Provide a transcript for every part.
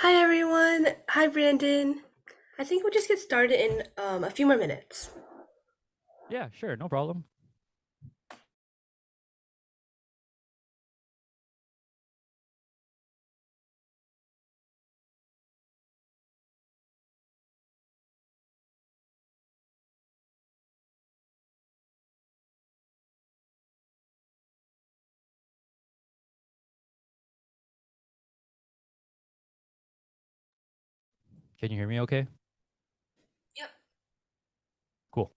Hi everyone. Hi Brandon. I think we'll just get started in a few more minutes. Yeah, sure, no problem. Can you hear me okay? Yep. Cool.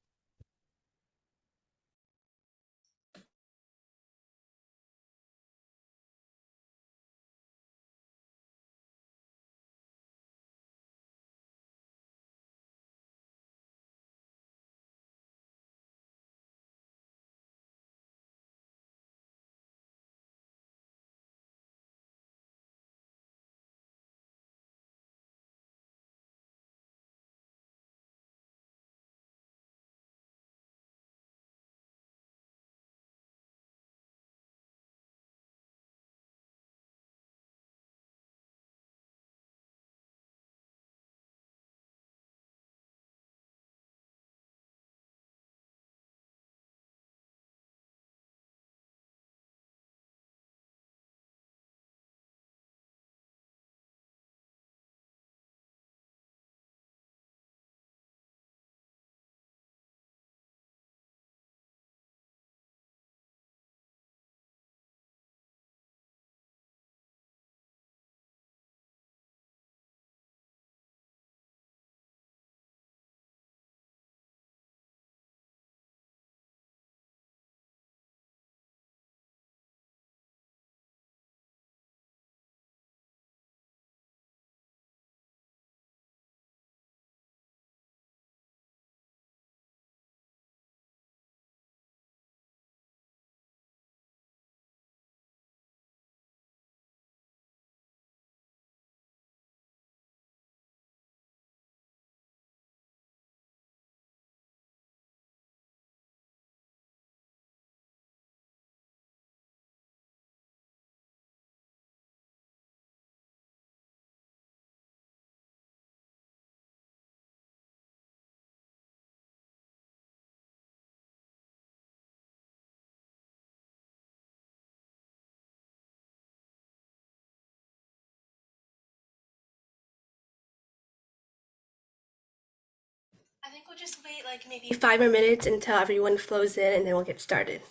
I think we'll just wait like maybe 5 more minutes until everyone flows in and then we'll get started.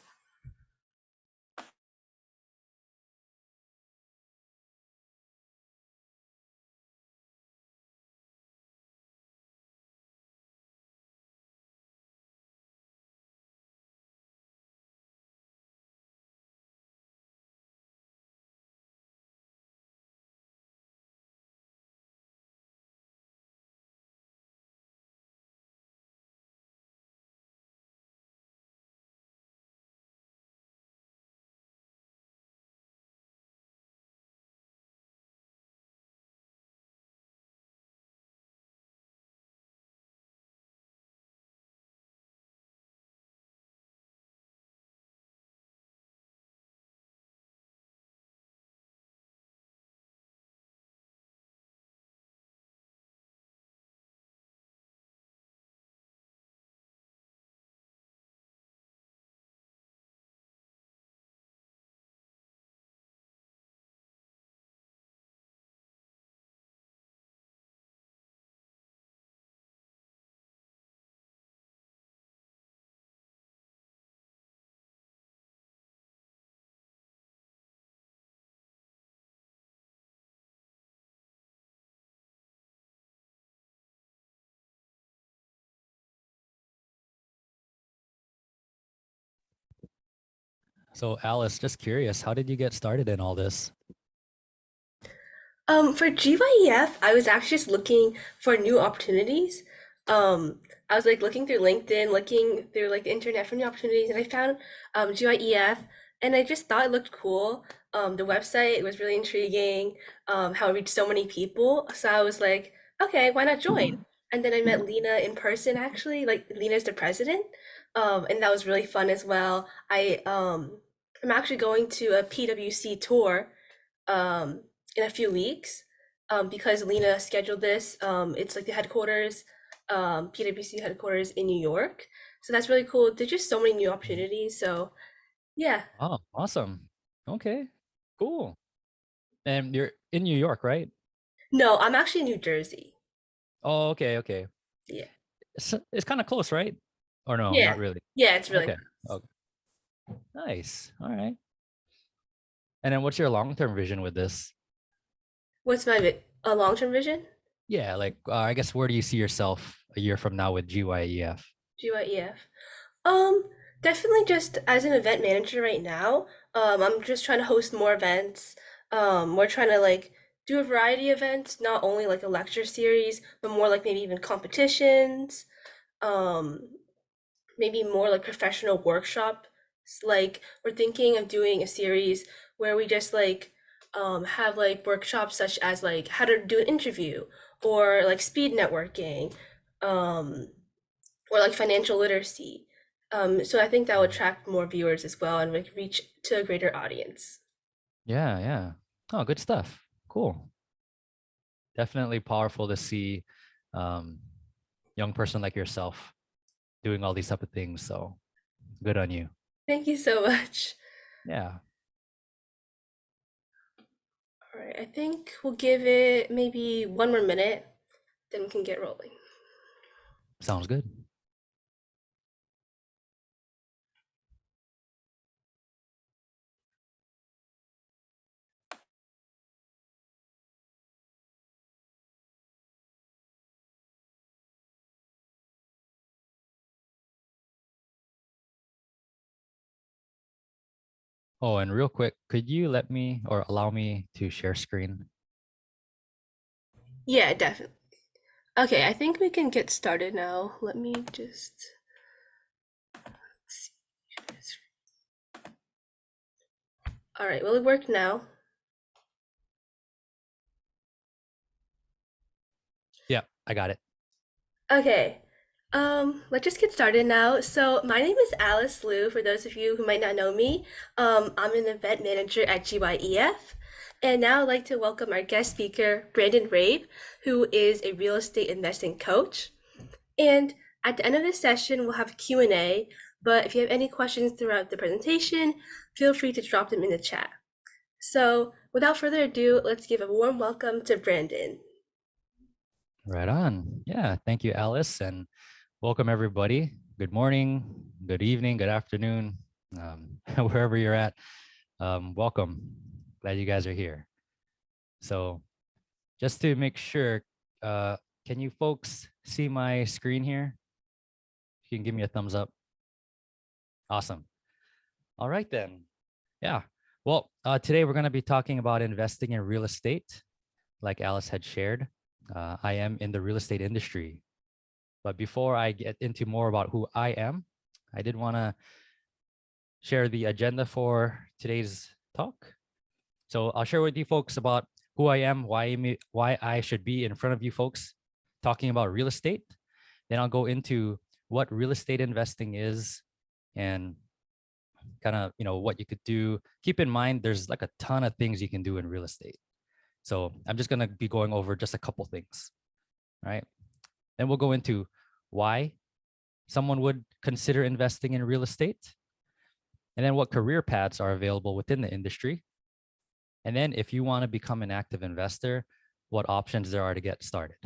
So, Alice, just curious, how did you get started in all this? For GYEF, I was actually just looking for new opportunities. I was like looking through LinkedIn, looking through like the internet for new opportunities, and I found GYEF, and I just thought it looked cool. The website was really intriguing, how it reached so many people. So I was like, okay, why not join? And then I met Lena in person actually, like Lena's the president, and that was really fun as well. I'm actually going to a PwC tour um, in a few weeks. because Lena scheduled this. It's like the headquarters, PwC headquarters in New York. So that's really cool. There's just so many new opportunities. So yeah. Oh, awesome. Okay, cool. And you're in New York, right? No, I'm actually in New Jersey. Oh, okay, okay. Yeah. It's kind of close, right? Or no, Yeah. not really. Yeah, it's really Okay. close. Okay. Nice. All right. And then what's your long-term vision with this? What's my a long-term vision? Yeah, like I guess where do you see yourself a year from now with GYEF? GYEF. Um, Definitely just as an event manager right now. I'm just trying to host more events. We're trying to like do a variety of events, not only like a lecture series, but more like maybe even competitions. Um, Maybe more like professional workshops. Like we're thinking of doing a series where we just like have like workshops such as like how to do an interview or like speed networking. Um, or like financial literacy. So I think that would attract more viewers as well and like reach to a greater audience. Yeah, yeah. Oh, good stuff. Cool. Definitely powerful to see um young person like yourself doing all these type of things. So good on you. Thank you so much. Yeah, All right, I think we'll give it maybe one more minute, then we can get rolling. sounds good. Oh, and real quick, could you let me or allow me to share screen? Yeah, definitely. Okay, I think we can get started now. Let me just see. All right, will it work now? Yeah, I got it. Okay. Let's just get started now. So my name is Alice Liu, for those of you who might not know me. I'm an event manager at GYEF. And now I'd like to welcome our guest speaker, Brandon Rabe, who is a real estate investing coach. And at the end of this session, we'll have a Q&A, but if you have any questions throughout the presentation, feel free to drop them in the chat. So without further ado, let's give a warm welcome to Brandon. Right on. Yeah, thank you, Alice, and welcome everybody. Good morning, good evening, good afternoon, wherever you're at. Welcome. Glad you guys are here. So just to make sure, can you folks see my screen here? You can give me a thumbs up. Awesome. All right then. Yeah. Well, today we're going to be talking about investing in real estate, like Alice had shared. I am in the real estate industry. But before I get into more about who I am, I did want to share the agenda for today's talk. So I'll share with you folks about who I am, why I should be in front of you folks talking about real estate. Then I'll go into what real estate investing is and kind of, what you could do. Keep in mind, there's like a ton of things you can do in real estate. So I'm just going to be going over just a couple things, right? Then we'll go into why someone would consider investing in real estate, and then what career paths are available within the industry. And then if you want to become an active investor, what options there are to get started.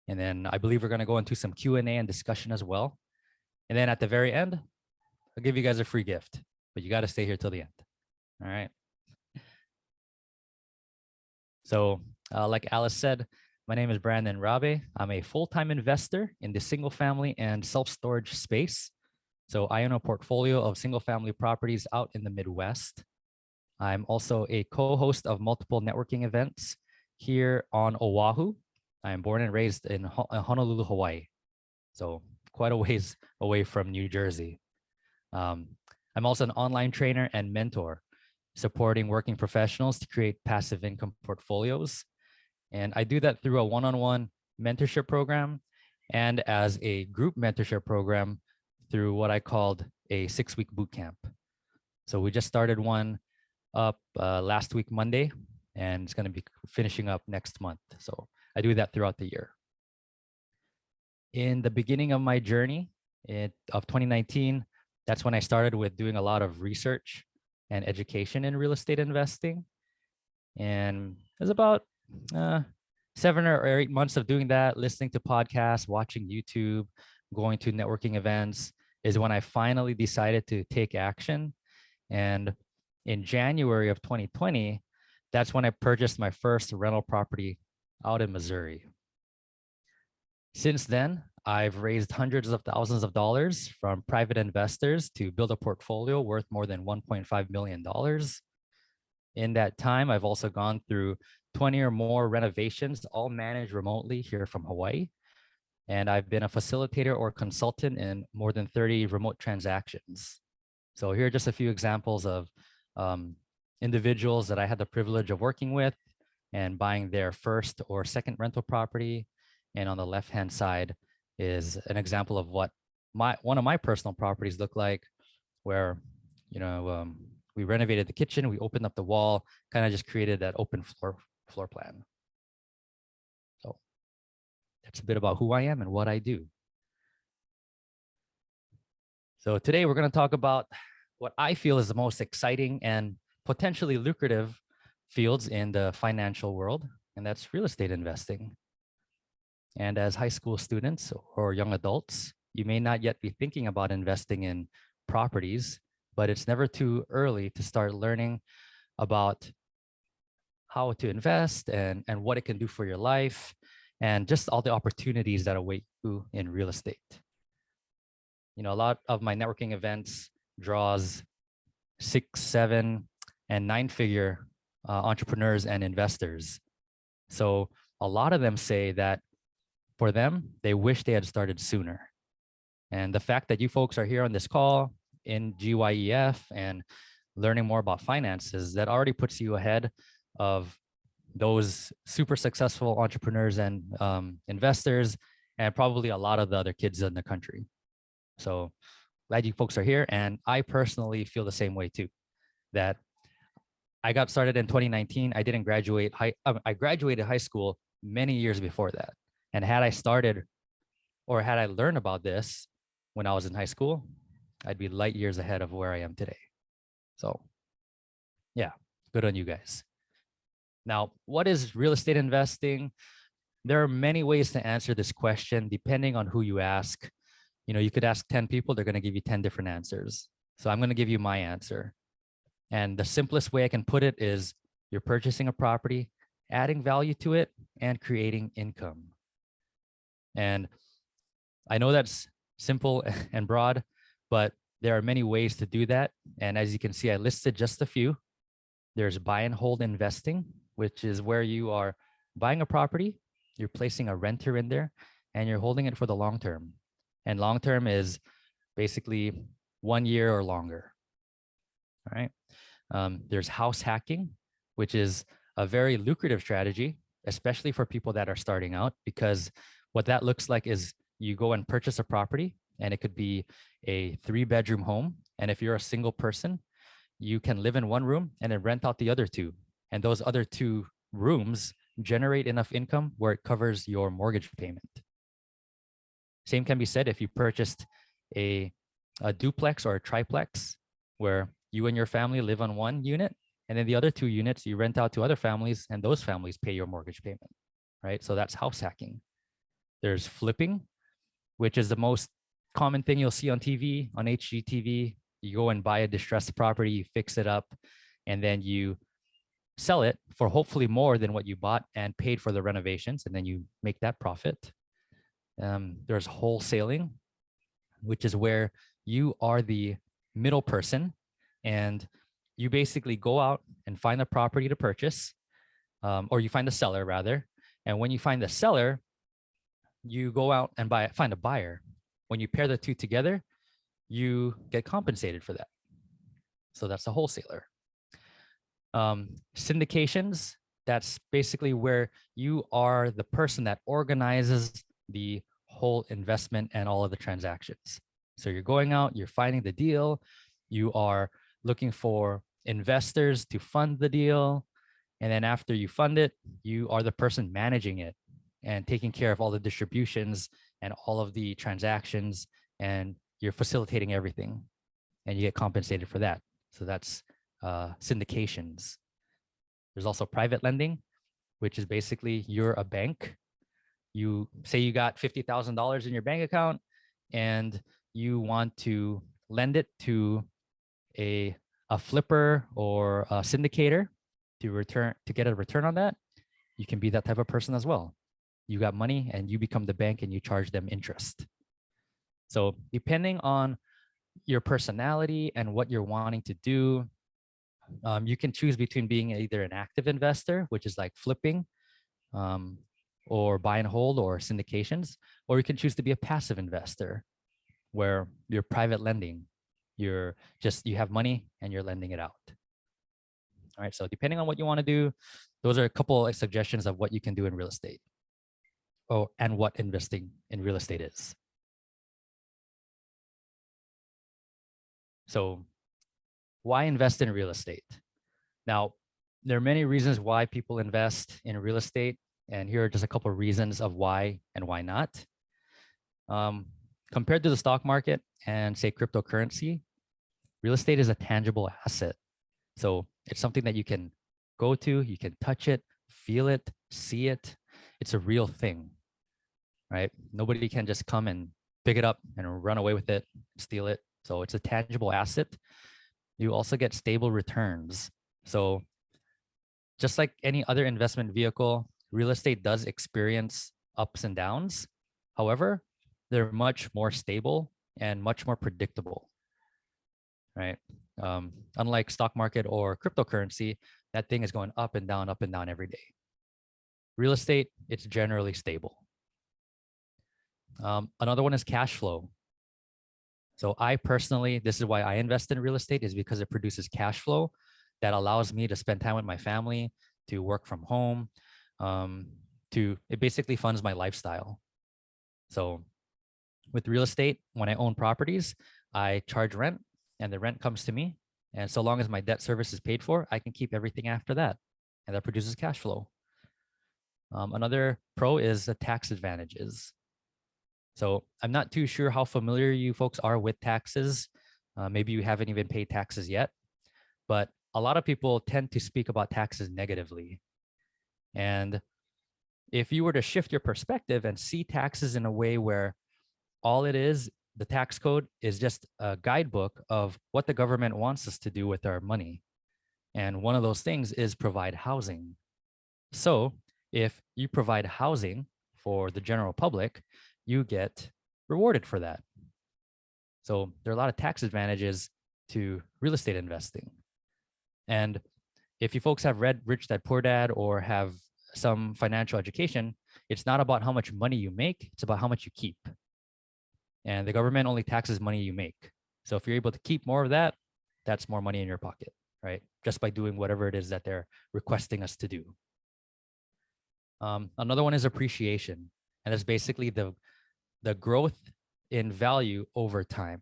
And then I believe we're going to go into some Q&A and discussion as well. And then at the very end, I'll give you guys a free gift, but you got to stay here till the end. All right. So like Alice said, my name is Brandon Rabe. I'm a full-time investor in the single family and self-storage space. So I own a portfolio of single family properties out in the Midwest. I'm also a co-host of multiple networking events here on Oahu. I am born and raised in Honolulu, Hawaii. So quite a ways away from New Jersey. I'm also an online trainer and mentor, supporting working professionals to create passive income portfolios. And I do that through a one-on-one mentorship program and as a group mentorship program through what I called a 6-week boot camp. So we just started one up last week, Monday. and it's going to be finishing up next month. So I do that throughout the year. In the beginning of my journey of 2019, that's when I started with doing a lot of research and education in real estate investing. And it was about 7 or 8 months of doing that, listening to podcasts, watching YouTube, going to networking events, is when I finally decided to take action. And in January of 2020, that's when I purchased my first rental property out in Missouri. Since then, I've raised hundreds of thousands of dollars from private investors to build a portfolio worth more than $1.5 million. In that time, I've also gone through 20 or more renovations, all managed remotely here from Hawaii. And I've been a facilitator or consultant in more than 30 remote transactions. So here are just a few examples of individuals that I had the privilege of working with and buying their first or second rental property. And on the left-hand side is an example of what one of my personal properties look like, where we renovated the kitchen, we opened up the wall, kind of just created that open floor plan. So that's a bit about who I am and what I do. So today we're going to talk about what I feel is the most exciting and potentially lucrative fields in the financial world, and that's real estate investing. And as high school students or young adults, you may not yet be thinking about investing in properties, but it's never too early to start learning about how to invest and what it can do for your life, and just all the opportunities that await you in real estate. You know, a lot of my networking events draws 6, 7, and 9-figure entrepreneurs and investors. So a lot of them say that for them, they wish they had started sooner. And the fact that you folks are here on this call in GYEF and learning more about finances, that already puts you ahead of those super successful entrepreneurs and investors, and probably a lot of the other kids in the country. So glad you folks are here. And I personally feel the same way too, that I got started in 2019. I didn't graduate I graduated high school many years before that. And had I started or had I learned about this when I was in high school, I'd be light years ahead of where I am today. So yeah, good on you guys. Now, what is real estate investing? There are many ways to answer this question depending on who you ask. You know, you could ask 10 people, they're going to give you 10 different answers. So I'm going to give you my answer. And the simplest way I can put it is you're purchasing a property, adding value to it, and creating income. And I know that's simple and broad, but there are many ways to do that. And as you can see, I listed just a few. There's buy and hold investing, which is where you are buying a property, you're placing a renter in there, and you're holding it for the long term. And long term is basically 1 year or longer. All right. There's house hacking, which is a very lucrative strategy, especially for people that are starting out, because what that looks like is you go and purchase a property, and it could be a 3-bedroom home. And if you're a single person, you can live in one room and then rent out the other 2. And those other 2 rooms generate enough income where it covers your mortgage payment. Same can be said if you purchased a duplex or a triplex, where you and your family live on one unit, and then the other 2 units you rent out to other families, and those families pay your mortgage payment, right? So that's house hacking. There's flipping, which is the most common thing you'll see on TV, on HGTV. You go and buy a distressed property, you fix it up, and then you sell it for hopefully more than what you bought and paid for the renovations, and then you make that profit. There's wholesaling, which is where you are the middle person, and you basically go out and find the property to purchase, or you find the seller rather. And when you find the seller, you go out and find a buyer. When you pair the 2 together, you get compensated for that. So that's a wholesaler. Syndications, that's basically where you are the person that organizes the whole investment and all of the transactions. So you're going out, you're finding the deal, you are looking for investors to fund the deal, And then after you fund it, you are the person managing it and taking care of all the distributions and all of the transactions, and you're facilitating everything, and you get compensated for that. So that's syndications. There's also private lending, which is basically you're a bank. You say you got $50,000 in your bank account and you want to lend it to a flipper or a syndicator to get a return on that. You can be that type of person as well. You got money and you become the bank and you charge them interest. So depending on your personality and what you're wanting to do, you can choose between being either an active investor, which is like flipping, or buy and hold or syndications, or you can choose to be a passive investor where you're private lending. You have money and you're lending it out. All right. So depending on what you want to do, those are a couple of suggestions of what you can do in real estate. Oh, and what investing in real estate is. So why invest in real estate? Now, there are many reasons why people invest in real estate, and here are just a couple of reasons of why and why not. Compared to the stock market and say cryptocurrency, real estate is a tangible asset. So it's something that you can go to, you can touch it, feel it, see it. It's a real thing, right? Nobody can just come and pick it up and run away with it, steal it. So it's a tangible asset. You also get stable returns. So just like any other investment vehicle, real estate does experience ups and downs. However, they're much more stable and much more predictable, right? Unlike stock market or cryptocurrency, that thing is going up and down every day. Real estate, it's generally stable. Another one is cash flow. So I personally, this is why I invest in real estate, is because it produces cash flow that allows me to spend time with my family, to work from home, it basically funds my lifestyle. So with real estate, when I own properties, I charge rent and the rent comes to me. And so long as my debt service is paid for, I can keep everything after that. And that produces cash flow. Another pro is the tax advantages. So I'm not too sure how familiar you folks are with taxes. Maybe you haven't even paid taxes yet, but a lot of people tend to speak about taxes negatively. And if you were to shift your perspective and see taxes in a way where all it is, the tax code is just a guidebook of what the government wants us to do with our money. And one of those things is provide housing. So if you provide housing for the general public, you get rewarded for that. So there are a lot of tax advantages to real estate investing. And if you folks have read Rich Dad Poor Dad or have some financial education, it's not about how much money you make, it's about how much you keep. And the government only taxes money you make. So if you're able to keep more of that, that's more money in your pocket, right? Just by doing whatever it is that they're requesting us to do. Another one is appreciation. And that's basically the growth in value over time.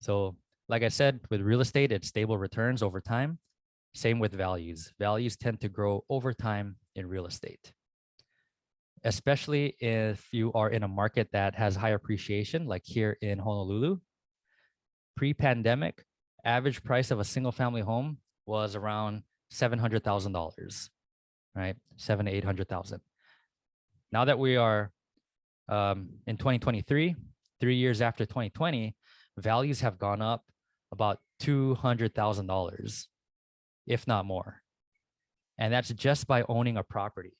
So like I said, with real estate, it's stable returns over time. Same with values. Values tend to grow over time in real estate, especially if you are in a market that has high appreciation, like here in Honolulu. Pre-pandemic, average price of a single family home was around $700,000, right? 700,000 to 800,000. Now that we are in 2023, 3 years after 2020, values have gone up about $200,000, if not more. And that's just by owning a property,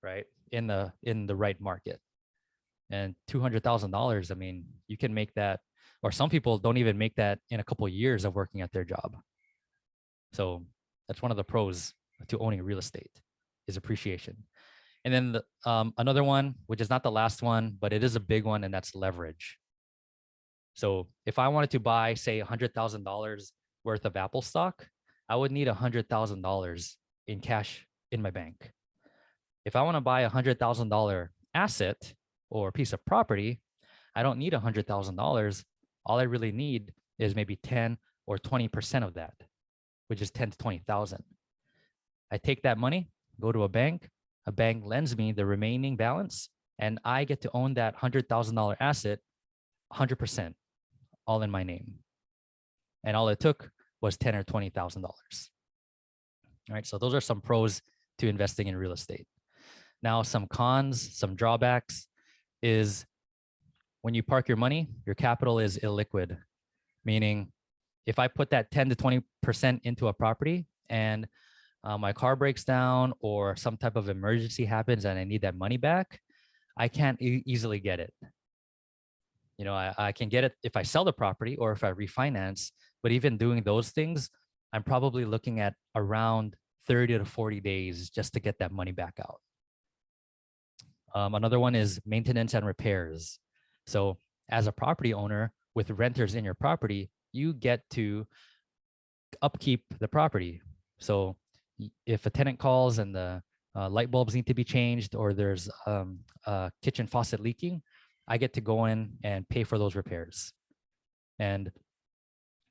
right? In the right market. And $200,000, I mean, you can make that, or some people don't even make that in a couple of years of working at their job. So that's one of the pros to owning real estate, is appreciation. And then another one, which is not the last one, but it is a big one, and that's leverage. So if I wanted to buy, say, $100,000 worth of Apple stock, I would need $100,000 in cash in my bank. If I want to buy $100,000 asset or piece of property, I don't need $100,000. All I really need is maybe 10 or 20% of that, which is 10 to 20,000. I take that money, go to a bank lends me the remaining balance, and I get to own that $100,000 asset 100%, all in my name. And all it took was $10,000 or $20,000. All right, so those are some pros to investing in real estate. Now, some cons, some drawbacks is when you park your money, your capital is illiquid, meaning if I put that 10 to 20% into a property and my car breaks down or some type of emergency happens and I need that money back, I can't easily get it. You know, I can get it if I sell the property or if I refinance, but even doing those things, I'm probably looking at around 30 to 40 days just to get that money back out. Another one is maintenance and repairs. So as a property owner with renters in your property, you get to upkeep the property. So if a tenant calls and the light bulbs need to be changed or there's a kitchen faucet leaking, I get to go in and pay for those repairs. And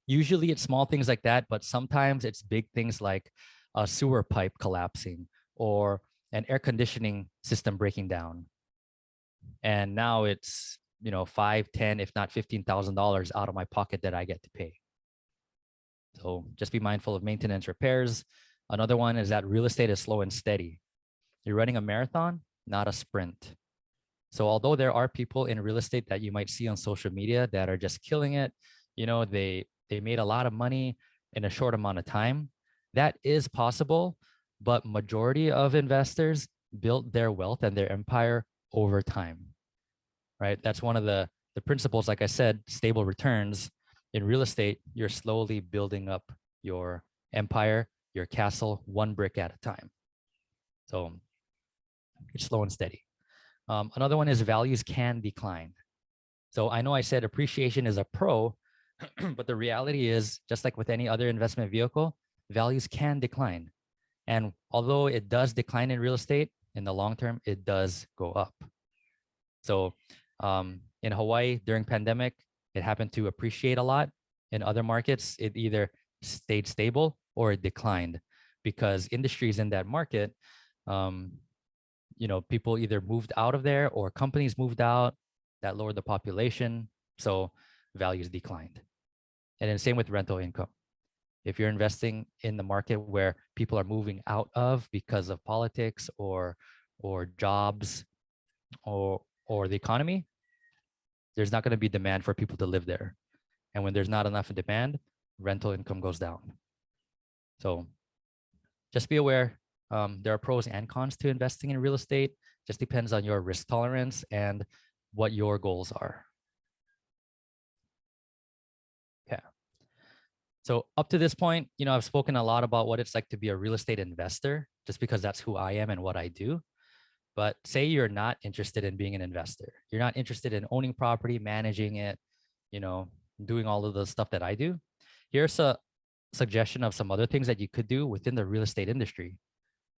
usually it's small things like that, but sometimes it's big things like a sewer pipe collapsing or an air conditioning system breaking down. And now it's, you know, 5, 10, if not $15,000 out of my pocket that I get to pay. So just be mindful of maintenance repairs. Another one is that real estate is slow and steady. You're running a marathon, not a sprint. So although there are people in real estate that you might see on social media that are just killing it, you know, they made a lot of money in a short amount of time. That is possible, but majority of investors built their wealth and their empire over time, right? That's one of the principles, like I said, stable returns. In real estate, you're slowly building up your empire, your castle, one brick at a time. So it's slow and steady. Another one is values can decline. So I know I said appreciation is a pro, but the reality is, just like with any other investment vehicle, values can decline. And although it does decline in real estate, in the long term, it does go up. So in Hawaii during pandemic, it happened to appreciate a lot. In other markets, it either stayed stable or it declined because industries in that market, you know, people either moved out of there or companies moved out that lowered the population. So values declined. And then same with rental income. If you're investing in the market where people are moving out of because of politics or jobs or the economy, there's not going to be demand for people to live there. And when there's not enough demand, rental income goes down. So just be aware, there are pros and cons to investing in real estate. Just depends on your risk tolerance and what your goals are. Okay. So up to this point, you know, I've spoken a lot about what it's like to be a real estate investor, just because that's who I am and what I do. But say you're not interested in being an investor. You're not interested in owning property, managing it, you know, doing all of the stuff that I do. Here's a suggestion of some other things that you could do within the real estate industry.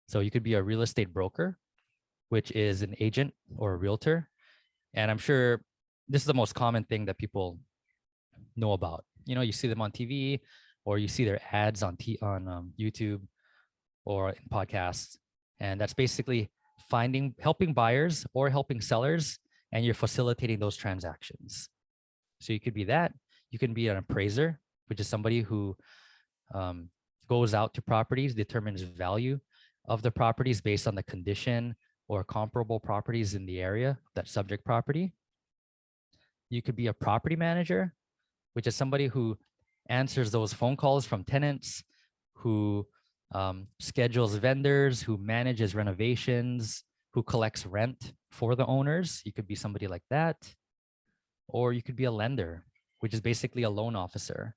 So you could be a real estate broker, which is an agent or a realtor. And I'm sure this is the most common thing that people know about. You know, you see them on TV or you see their ads on YouTube or in podcasts. And that's basically helping buyers or helping sellers, and you're facilitating those transactions. So you could be that. You can be an appraiser, which is somebody who goes out to properties, determines value of the properties based on the condition or comparable properties in the area, that subject property. You could be a property manager, which is somebody who answers those phone calls from tenants, who schedules vendors, who manages renovations, who collects rent for the owners. You could be somebody like that. Or you could be a lender, which is basically a loan officer.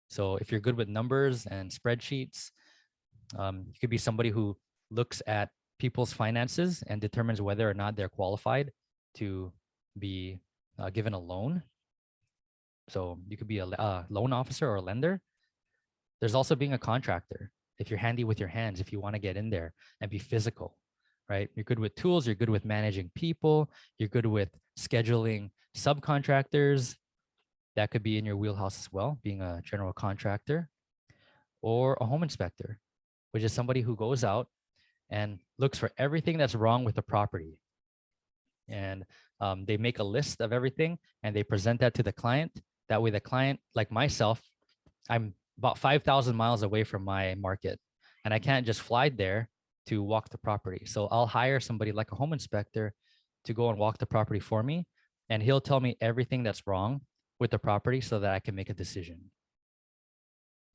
So if you're good with numbers and spreadsheets, you could be somebody who looks at people's finances and determines whether or not they're qualified to be given a loan. So you could be a loan officer or a lender. There's also being a contractor. If you're handy with your hands, if you want to get in there and be physical, right? You're good with tools, you're good with managing people, you're good with scheduling subcontractors. That could be in your wheelhouse as well, being a general contractor or a home inspector. which is somebody who goes out and looks for everything that's wrong with the property. And they make a list of everything and they present that to the client. That way the client, like myself, I'm about 5,000 miles away from my market and I can't just fly there to walk the property. So I'll hire somebody like a home inspector to go and walk the property for me. And he'll tell me everything that's wrong with the property so that I can make a decision.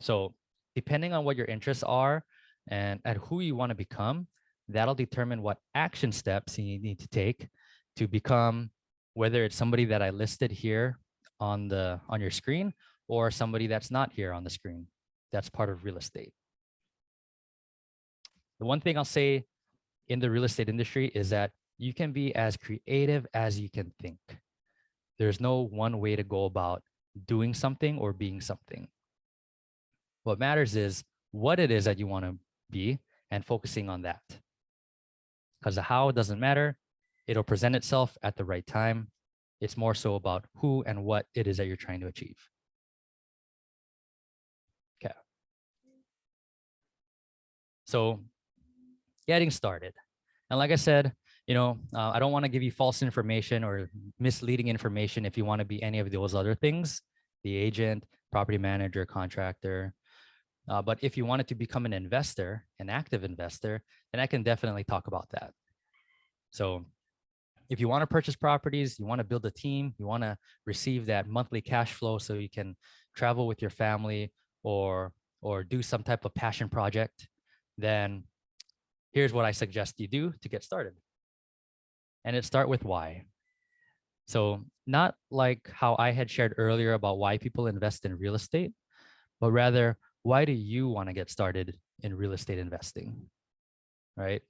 So depending on what your interests are and who you want to become, that'll determine what action steps you need to take to become, whether it's somebody that I listed here on your screen or somebody that's not here on the screen. That's part of real estate. The one thing I'll say in the real estate industry is that you can be as creative as you can think. There's no one way to go about doing something or being something. What matters is what it is that you want to be and focusing on that. Because the how doesn't matter. It'll present itself at the right time. It's more so about who and what it is that you're trying to achieve. Okay. So getting started. And like I said, I don't want to give you false information or misleading information if you want to be any of those other things, the agent, property manager, contractor. But if you wanted to become an investor, an active investor, then I can definitely talk about that. So if you want to purchase properties, you want to build a team, you want to receive that monthly cash flow so you can travel with your family or do some type of passion project, then here's what I suggest you do to get started. And it start with why. So not like how I had shared earlier about why people invest in real estate, but rather, why do you want to get started in real estate investing, right?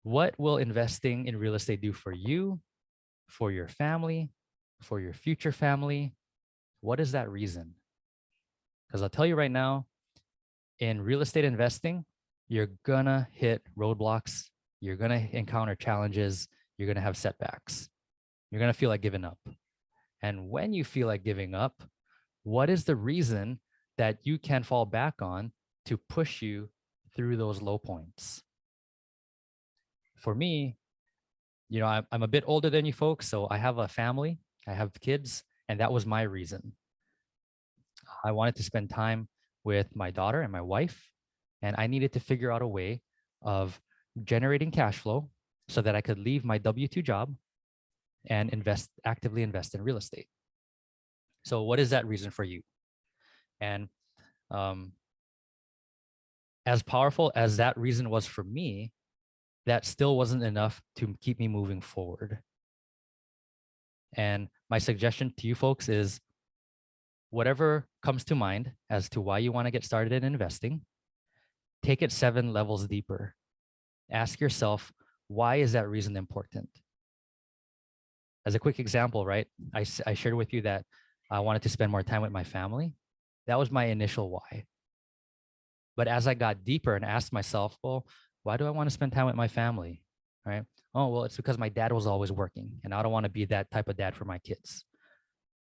What will investing in real estate do for you, for your family, for your future family? What is that reason? Because I'll tell you right now, in real estate investing, you're gonna hit roadblocks. You're gonna encounter challenges. You're gonna have setbacks. You're gonna feel like giving up. And when you feel like giving up, what is the reason that you can fall back on to push you through those low points? For me, I'm a bit older than you folks, so I have a family, I have kids, and that was my reason. I wanted to spend time with my daughter and my wife, and I needed to figure out a way of generating cash flow so that I could leave my W-2 job and actively invest in real estate. So what is that reason for you? And as powerful as that reason was for me, that still wasn't enough to keep me moving forward. And my suggestion to you folks is whatever comes to mind as to why you want to get started in investing, take it 7 levels deeper. Ask yourself, why is that reason important? As a quick example, right? I shared with you that I wanted to spend more time with my family. That was my initial why. But as I got deeper and asked myself, well, why do I want to spend time with my family, right? Oh, well, it's because my dad was always working and I don't want to be that type of dad for my kids.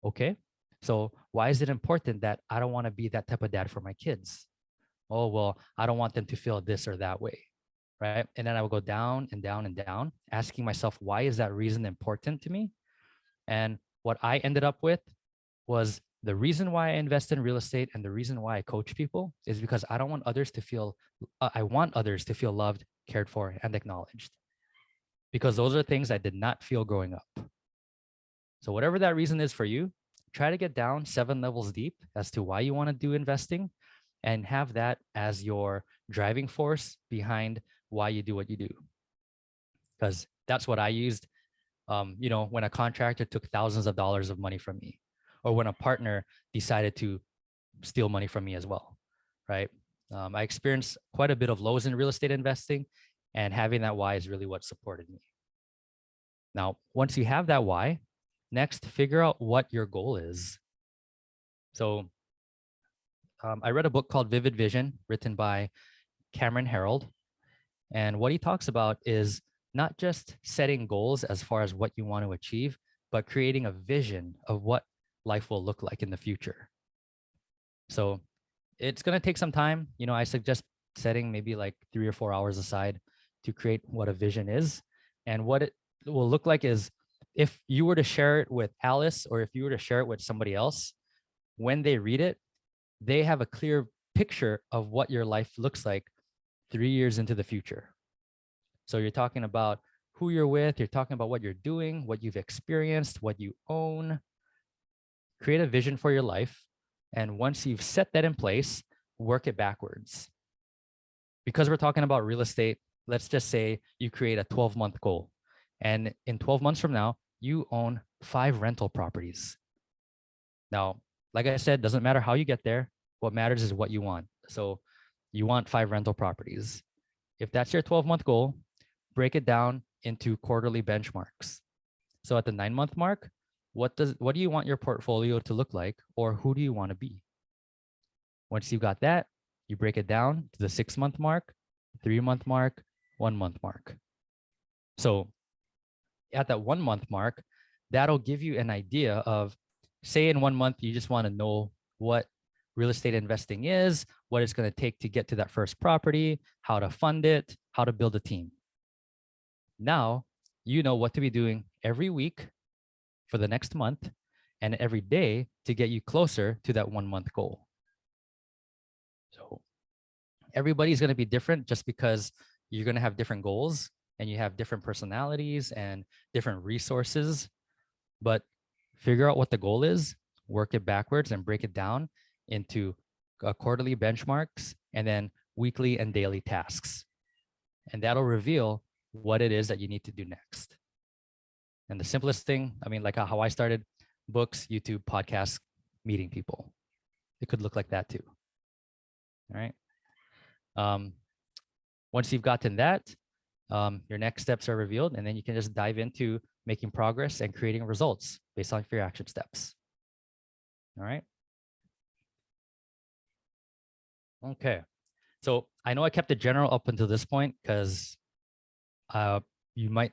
Okay, so why is it important that I don't want to be that type of dad for my kids? Oh, well, I don't want them to feel this or that way, right? And then I would go down and down and down, asking myself, why is that reason important to me? And what I ended up with was the reason why I invest in real estate and the reason why I coach people is because I want others to feel loved, cared for, and acknowledged. Because those are things I did not feel growing up. So whatever that reason is for you, try to get down 7 levels deep as to why you want to do investing and have that as your driving force behind why you do what you do. Because that's what I used, when a contractor took thousands of dollars of money from me, or when a partner decided to steal money from me as well, right? I experienced quite a bit of lows in real estate investing, and having that why is really what supported me. Now, once you have that why, next, figure out what your goal is. So I read a book called Vivid Vision, written by Cameron Herold. And what he talks about is not just setting goals as far as what you want to achieve, but creating a vision of what life will look like in the future. So it's going to take some time. I suggest setting maybe like 3 or 4 hours aside to create what a vision is. And what it will look like is, if you were to share it with Alice, or if you were to share it with somebody else, when they read it, they have a clear picture of what your life looks like 3 years into the future. So you're talking about who you're with, you're talking about what you're doing, what you've experienced, what you own. Create a vision for your life. And once you've set that in place, work it backwards. Because we're talking about real estate, let's just say you create a 12-month goal. And in 12 months from now, you own 5 rental properties. Now, like I said, doesn't matter how you get there. What matters is what you want. So you want 5 rental properties. If that's your 12-month goal, break it down into quarterly benchmarks. So at the 9-month mark, what do you want your portfolio to look like, or who do you want to be? Once you got that, you break it down to the 6-month mark, 3-month mark, 1-month mark. So at that 1-month mark, that'll give you an idea of, say in 1 month, you just want to know what real estate investing is, what it's going to take to get to that first property, how to fund it, how to build a team. Now, you know what to be doing every week for the next month and every day to get you closer to that 1-month goal. So everybody's going to be different, just because you're going to have different goals and you have different personalities and different resources. But figure out what the goal is, work it backwards, and break it down into quarterly benchmarks and then weekly and daily tasks. And that'll reveal what it is that you need to do next. And the simplest thing, I mean, like how I started: books, YouTube, podcasts, meeting people. It could look like that too. All right. Once you've gotten that, your next steps are revealed, and then you can just dive into making progress and creating results based on your action steps. All right. Okay. So I know I kept it general up until this point because you might,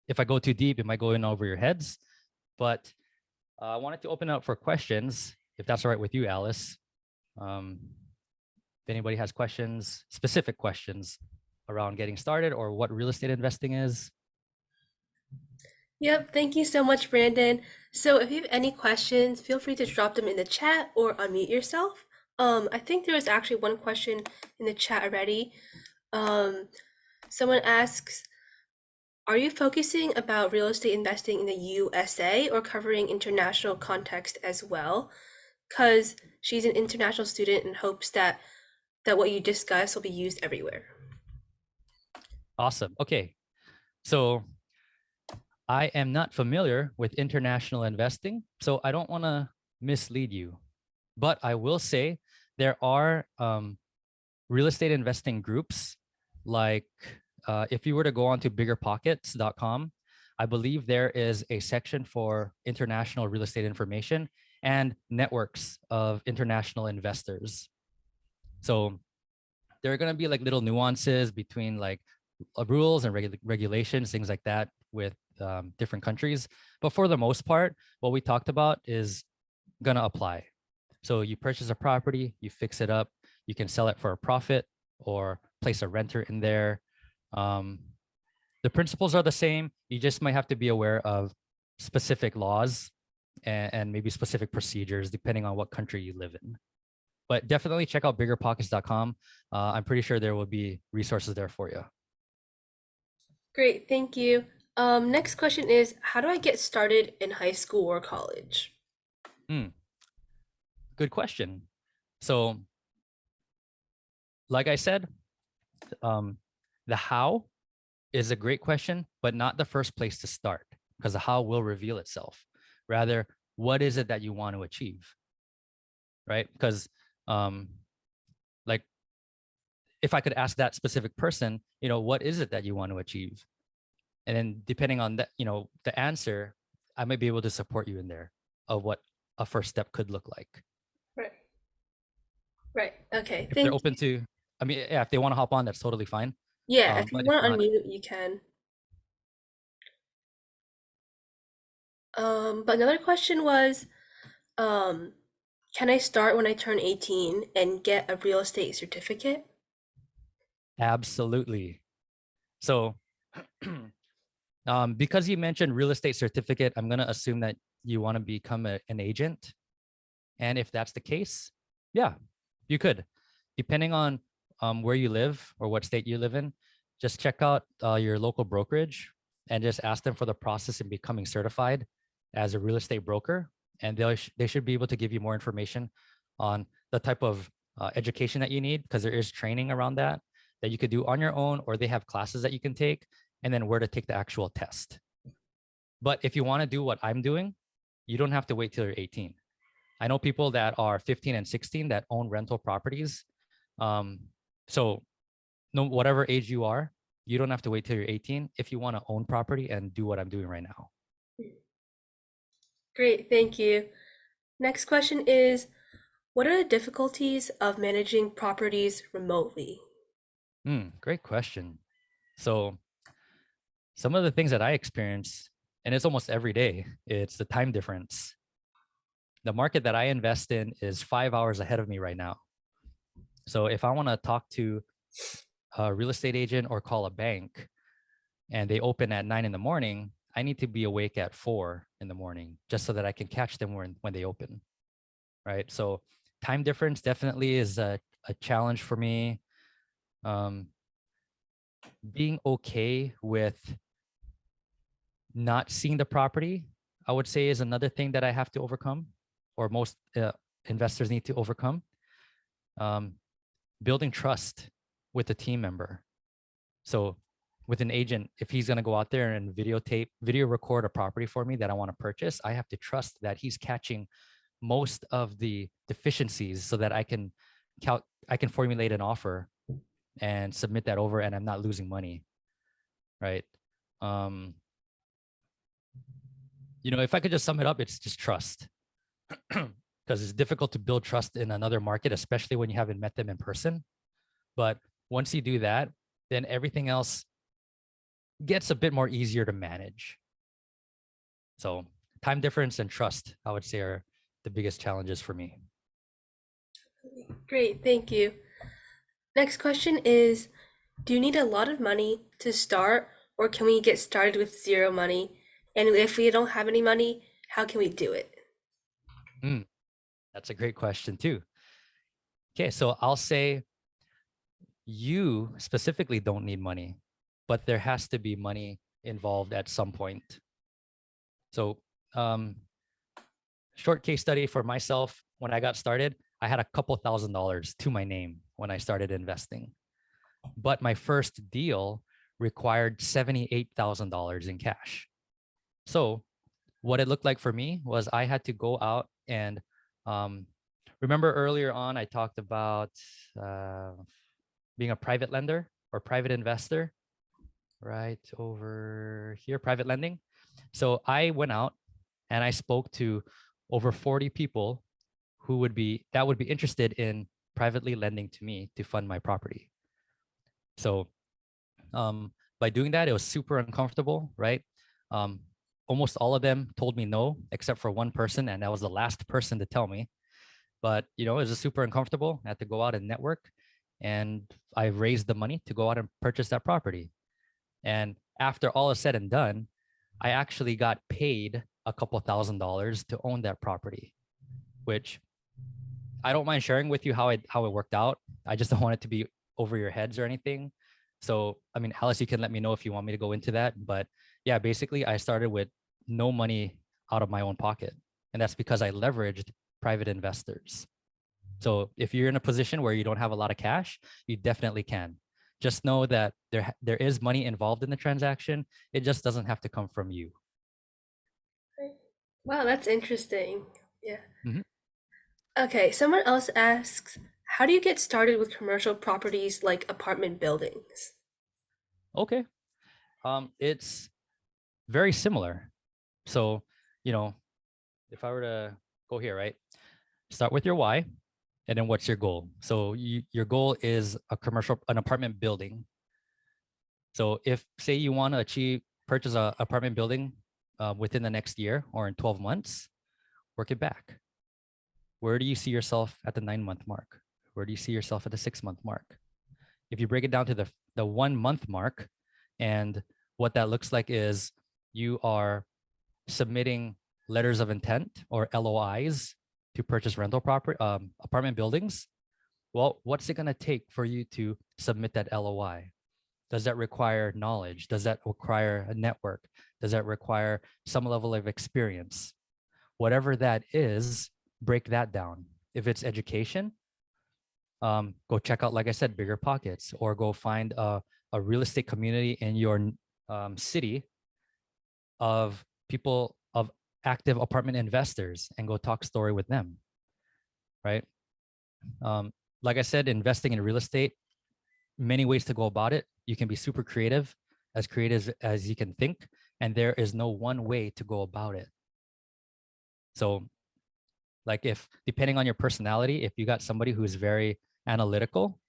if I go too deep, it might go in over your heads. But I wanted to open up for questions, if that's all right with you, Alice. If anybody has questions, specific questions around getting started or what real estate investing is. Yep, thank you so much, Brandon. So if you have any questions, feel free to drop them in the chat or unmute yourself. I think there was actually one question in the chat already. Someone asks, are you focusing about real estate investing in the USA or covering international context as well? Because she's an international student and hopes that what you discuss will be used everywhere. Awesome. Okay. So I am not familiar with international investing, so I don't want to mislead you. But I will say there are real estate investing groups, like if you were to go on to biggerpockets.com, I believe there is a section for international real estate information and networks of international investors. So there are going to be like little nuances between like rules and regulations, things like that with different countries. But for the most part, what we talked about is going to apply. So you purchase a property, you fix it up, you can sell it for a profit or place a renter in there. The principles are the same. You just might have to be aware of specific laws and maybe specific procedures depending on what country you live in. But definitely check out biggerpockets.com. I'm pretty sure there will be resources there for you. Great, thank you. Next question is, how do I get started in high school or college? Good question. So, like I said, the how is a great question, but not the first place to start, because the how will reveal itself. Rather, what is it that you want to achieve? Right? Because like if I could ask that specific person, what is it that you want to achieve? And then depending on that, the answer, I might be able to support you in there of what a first step could look like. Right. Right. Okay. If they're open to, I mean, yeah, if they want to hop on, that's totally fine. Yeah, if you But want to if not, unmute, you can. But another question was, can I start when I turn 18 and get a real estate certificate? Absolutely. So because you mentioned real estate certificate, I'm going to assume that you want to become an agent. And if that's the case, yeah, you could. Depending on where you live or what state you live in, just check out your local brokerage and just ask them for the process in becoming certified as a real estate broker. And they should be able to give you more information on the type of education that you need, because there is training around that you could do on your own, or they have classes that you can take, and then where to take the actual test. But if you want to do what I'm doing, you don't have to wait till you're 18. I know people that are 15 and 16 that own rental properties. So no, whatever age you are, you don't have to wait till you're 18 if you want to own property and do what I'm doing right now. Great, thank you. Next question is, what are the difficulties of managing properties remotely? Great question. So some of the things that I experience, and it's almost every day, it's the time difference. The market that I invest in is 5 hours ahead of me right now. So if I want to talk to a real estate agent or call a bank and they open at 9 in the morning, I need to be awake at 4 in the morning just so that I can catch them when they open. Right. So time difference definitely is a challenge for me. Being okay with not seeing the property, I would say, is another thing that I have to overcome, or most investors need to overcome. Building trust with a team member. So with an agent, if he's going to go out there and video record a property for me that I want to purchase, I have to trust that he's catching most of the deficiencies so that I can formulate an offer and submit that over, and I'm not losing money. Right. If I could just sum it up, it's just trust. Because it's difficult to build trust in another market, especially when you haven't met them in person. But once you do that, then everything else gets a bit more easier to manage. So time difference and trust, I would say, are the biggest challenges for me. Great, thank you. Next question is, do you need a lot of money to start, or can we get started with zero money? And if we don't have any money, how can we do it? That's a great question too. Okay, so I'll say you specifically don't need money, but there has to be money involved at some point. So short case study for myself, when I got started, I had a couple $1,000s to my name when I started investing. But my first deal required $78,000 in cash. So what it looked like for me was I had to go out and remember earlier on, I talked about being a private lender or private investor, right over here, private lending. So I went out and I spoke to over 40 people who would be interested in privately lending to me to fund my property. So by doing that, it was super uncomfortable, right? Almost all of them told me no, except for one person, and that was the last person to tell me. But it was just super uncomfortable. I had to go out and network, and I raised the money to go out and purchase that property. And after all is said and done, I actually got paid a couple $1,000s to own that property, which I don't mind sharing with you how it worked out. I just don't want it to be over your heads or anything. So, I mean, Alice, you can let me know if you want me to go into that. But yeah, basically, I started with no money out of my own pocket. And that's because I leveraged private investors. So if you're in a position where you don't have a lot of cash, you definitely can. Just know that there is money involved in the transaction. It just doesn't have to come from you. Wow, that's interesting. Yeah. Mhm. Okay, someone else asks, how do you get started with commercial properties like apartment buildings? Okay. It's very similar. So, if I were to go here, right? Start with your why, and then what's your goal? So your goal is an apartment building. So if say you want to purchase a apartment building within the next year or in 12 months, work it back. Where do you see yourself at the 9-month mark? Where do you see yourself at the 6-month mark? if you break it down to the 1 month mark, and what that looks like is you are submitting letters of intent or LOIs to purchase rental property, apartment buildings. Well, what's it going to take for you to submit that LOI? Does that require knowledge? Does that require a network? Does that require some level of experience? Whatever that is, break that down. If it's education, go check out, like I said, Bigger Pockets, or go find a real estate community in your city of people, of active apartment investors, and go talk story with them, right? Like I said, investing in real estate, many ways to go about it. You can be super creative as you can think, and there is no one way to go about it. So like, if depending on your personality, if you got somebody who's very analytical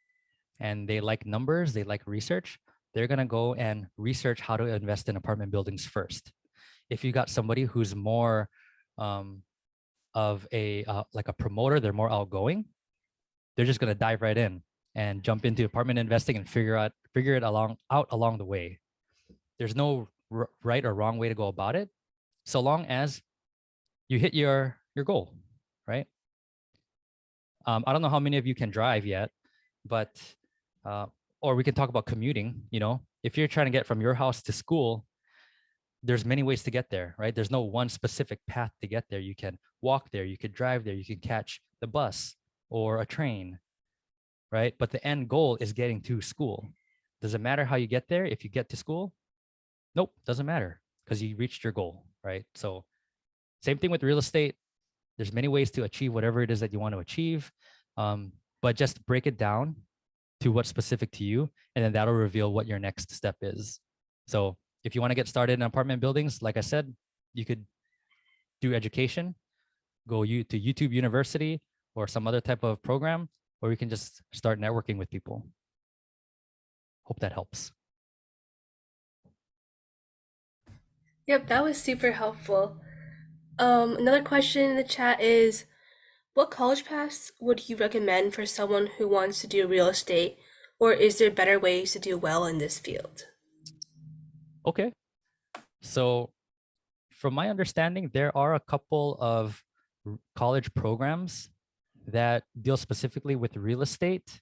and they like numbers, they like research, they're going to go and research how to invest in apartment buildings first. If you got somebody who's more of a like a promoter, they're more outgoing, they're just going to dive right in and jump into apartment investing and figure it out along the way. There's no right or wrong way to go about it, so long as you hit your goal, right? I don't know how many of you can drive yet, but or we can talk about commuting. You know, if you're trying to get from your house to school, there's many ways to get there, right? There's no one specific path to get there. You can walk there, you could drive there, you can catch the bus or a train, right? But the end goal is getting to school. Does it matter how you get there if you get to school? Nope, doesn't matter, because you reached your goal, right? So same thing with real estate. There's many ways to achieve whatever it is that you want to achieve, but just break it down to what's specific to you, and then that'll reveal what your next step is. So if you want to get started in apartment buildings, like I said, you could do education, go to YouTube University or some other type of program, or you can just start networking with people. Hope that helps. Yep, that was super helpful. Another question in the chat is, what college paths would you recommend for someone who wants to do real estate, or is there better ways to do well in this field? Okay. So from my understanding, there are a couple of college programs that deal specifically with real estate.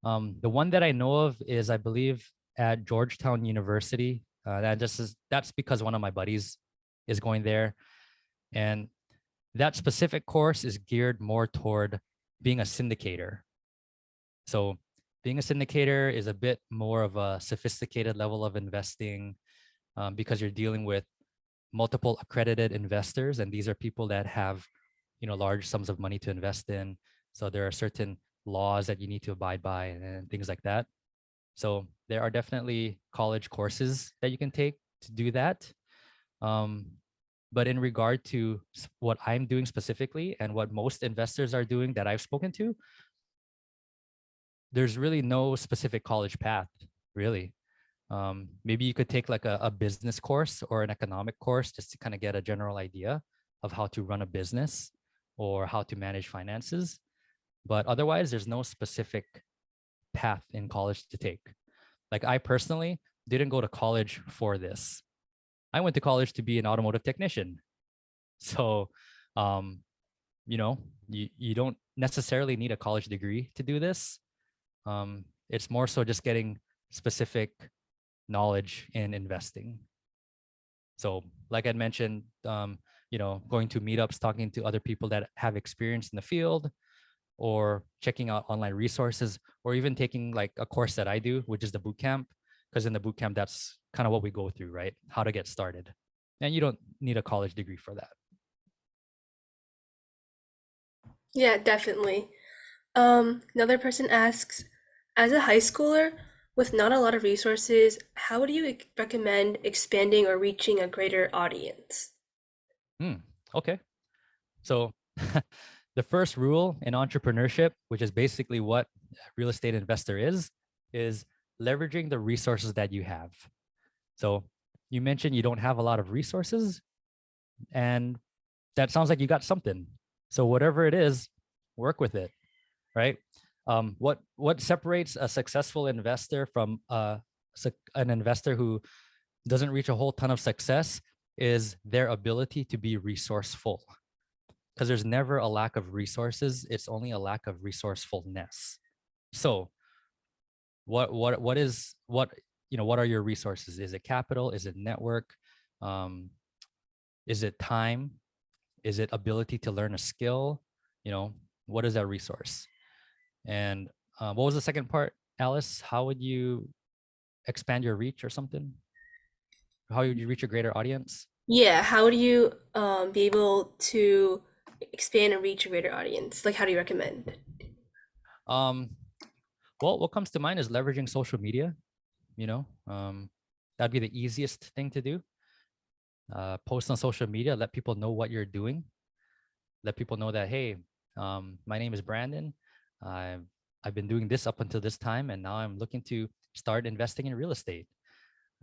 The one that I know of is, I believe, at Georgetown University. That's because one of my buddies is going there, and that specific course is geared more toward being a syndicator. So being a syndicator is a bit more of a sophisticated level of investing, because you're dealing with multiple accredited investors, and these are people that have, you know, large sums of money to invest in. So there are certain laws that you need to abide by and things like that. So there are definitely college courses that you can take to do that. But in regard to what I'm doing specifically and what most investors are doing that I've spoken to, there's really no specific college path, really. Maybe you could take like a business course or an economic course just to kind of get a general idea of how to run a business or how to manage finances. But otherwise, there's no specific path in college to take. Like, I personally didn't go to college for this. I went to college to be an automotive technician. So, you know, you don't necessarily need a college degree to do this. It's more so just getting specific knowledge in investing. So like I mentioned, you know, going to meetups, talking to other people that have experience in the field, or checking out online resources, or even taking like a course that I do, which is the bootcamp, because in the bootcamp, that's kind of what we go through, right? How to get started. And you don't need a college degree for that. Yeah, definitely. Another person asks, as a high schooler with not a lot of resources, how would you recommend expanding or reaching a greater audience? Okay. So the first rule in entrepreneurship, which is basically what a real estate investor is leveraging the resources that you have. So you mentioned you don't have a lot of resources, and that sounds like you got something. So whatever it is, work with it, right? What separates a successful investor from an investor who doesn't reach a whole ton of success is their ability to be resourceful. Because there's never a lack of resources, it's only a lack of resourcefulness. So what are your resources? Is it capital? Is it network? Um, is it time? Is it ability to learn a skill? What is that resource? And what was the second part, Alice? How would you expand your reach or something? How would you reach a greater audience? Yeah, how do you be able to expand and reach a greater audience? Like, how do you recommend? Um, well, what comes to mind is leveraging social media. You know, that'd be the easiest thing to do. Post on social media, let people know what you're doing. Let people know that, hey, my name is Brandon. I've I've been doing this up until this time, and now I'm looking to start investing in real estate.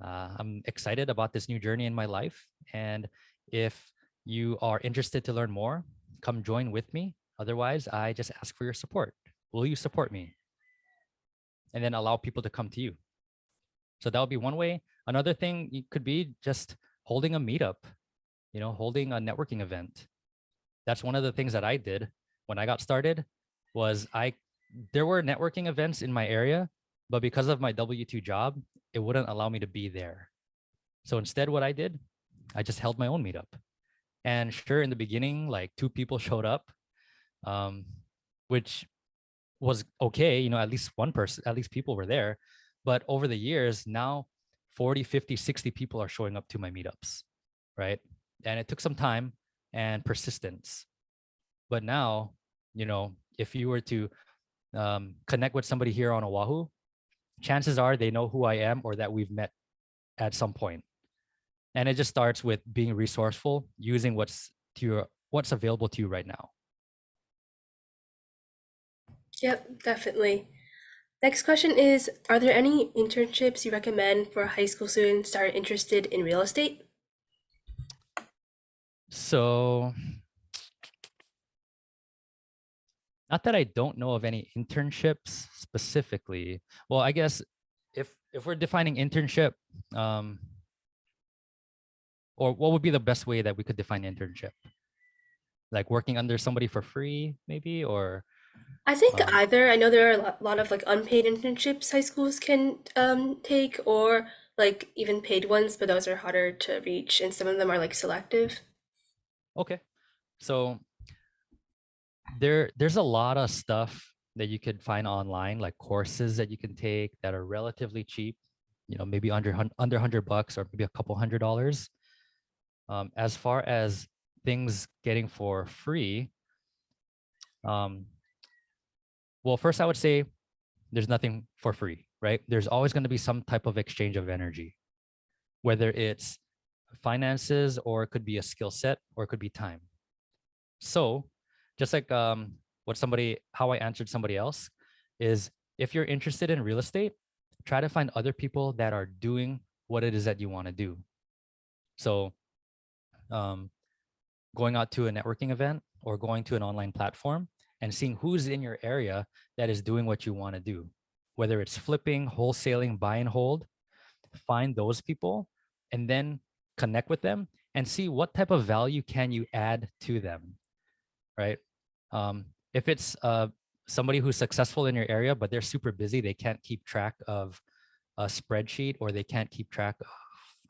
I'm excited about this new journey in my life, and if you are interested to learn more, come join with me. Otherwise, I just ask for your support. Will you support me? And then allow people to come to you. So that would be one way. Another thing could be just holding a meetup, holding a networking event. That's one of the things that I did when I got started was there were networking events in my area, but because of my W-2 job, it wouldn't allow me to be there. So instead, what I did, I just held my own meetup. And sure, in the beginning, like 2 people showed up, um, which was okay, at least one person, at least people were there. But over the years, now 40, 50, 60 people are showing up to my meetups, right? And it took some time and persistence. But now, if you were to connect with somebody here on Oahu, chances are they know who I am or that we've met at some point. And it just starts with being resourceful, using what's available to you right now. Yep, definitely. Next question is, are there any internships you recommend for high school students that are interested in real estate? So, not that I don't know of any internships specifically. Well, I guess if we're defining internship, um, or what would be the best way that we could define internship? Like working under somebody for free, maybe, or I think um, either. I know there are a lot of like unpaid internships high schools can take, or like even paid ones, but those are harder to reach, and some of them are like selective. okay. So there's a lot of stuff that you could find online, like courses that you can take that are relatively cheap, maybe under $100 or maybe a couple $100. As far as things getting for free, um, well, first I would say there's nothing for free, right? There's always going to be some type of exchange of energy, whether it's finances or it could be a skill set or it could be time. So just like how I answered somebody else is, if you're interested in real estate, try to find other people that are doing what it is that you want to do. So um, going out to a networking event or going to an online platform and seeing who's in your area that is doing what you want to do, whether it's flipping, wholesaling, buy and hold, find those people and then connect with them and see what type of value can you add to them, right? If it's somebody who's successful in your area, but they're super busy, they can't keep track of a spreadsheet or they can't keep track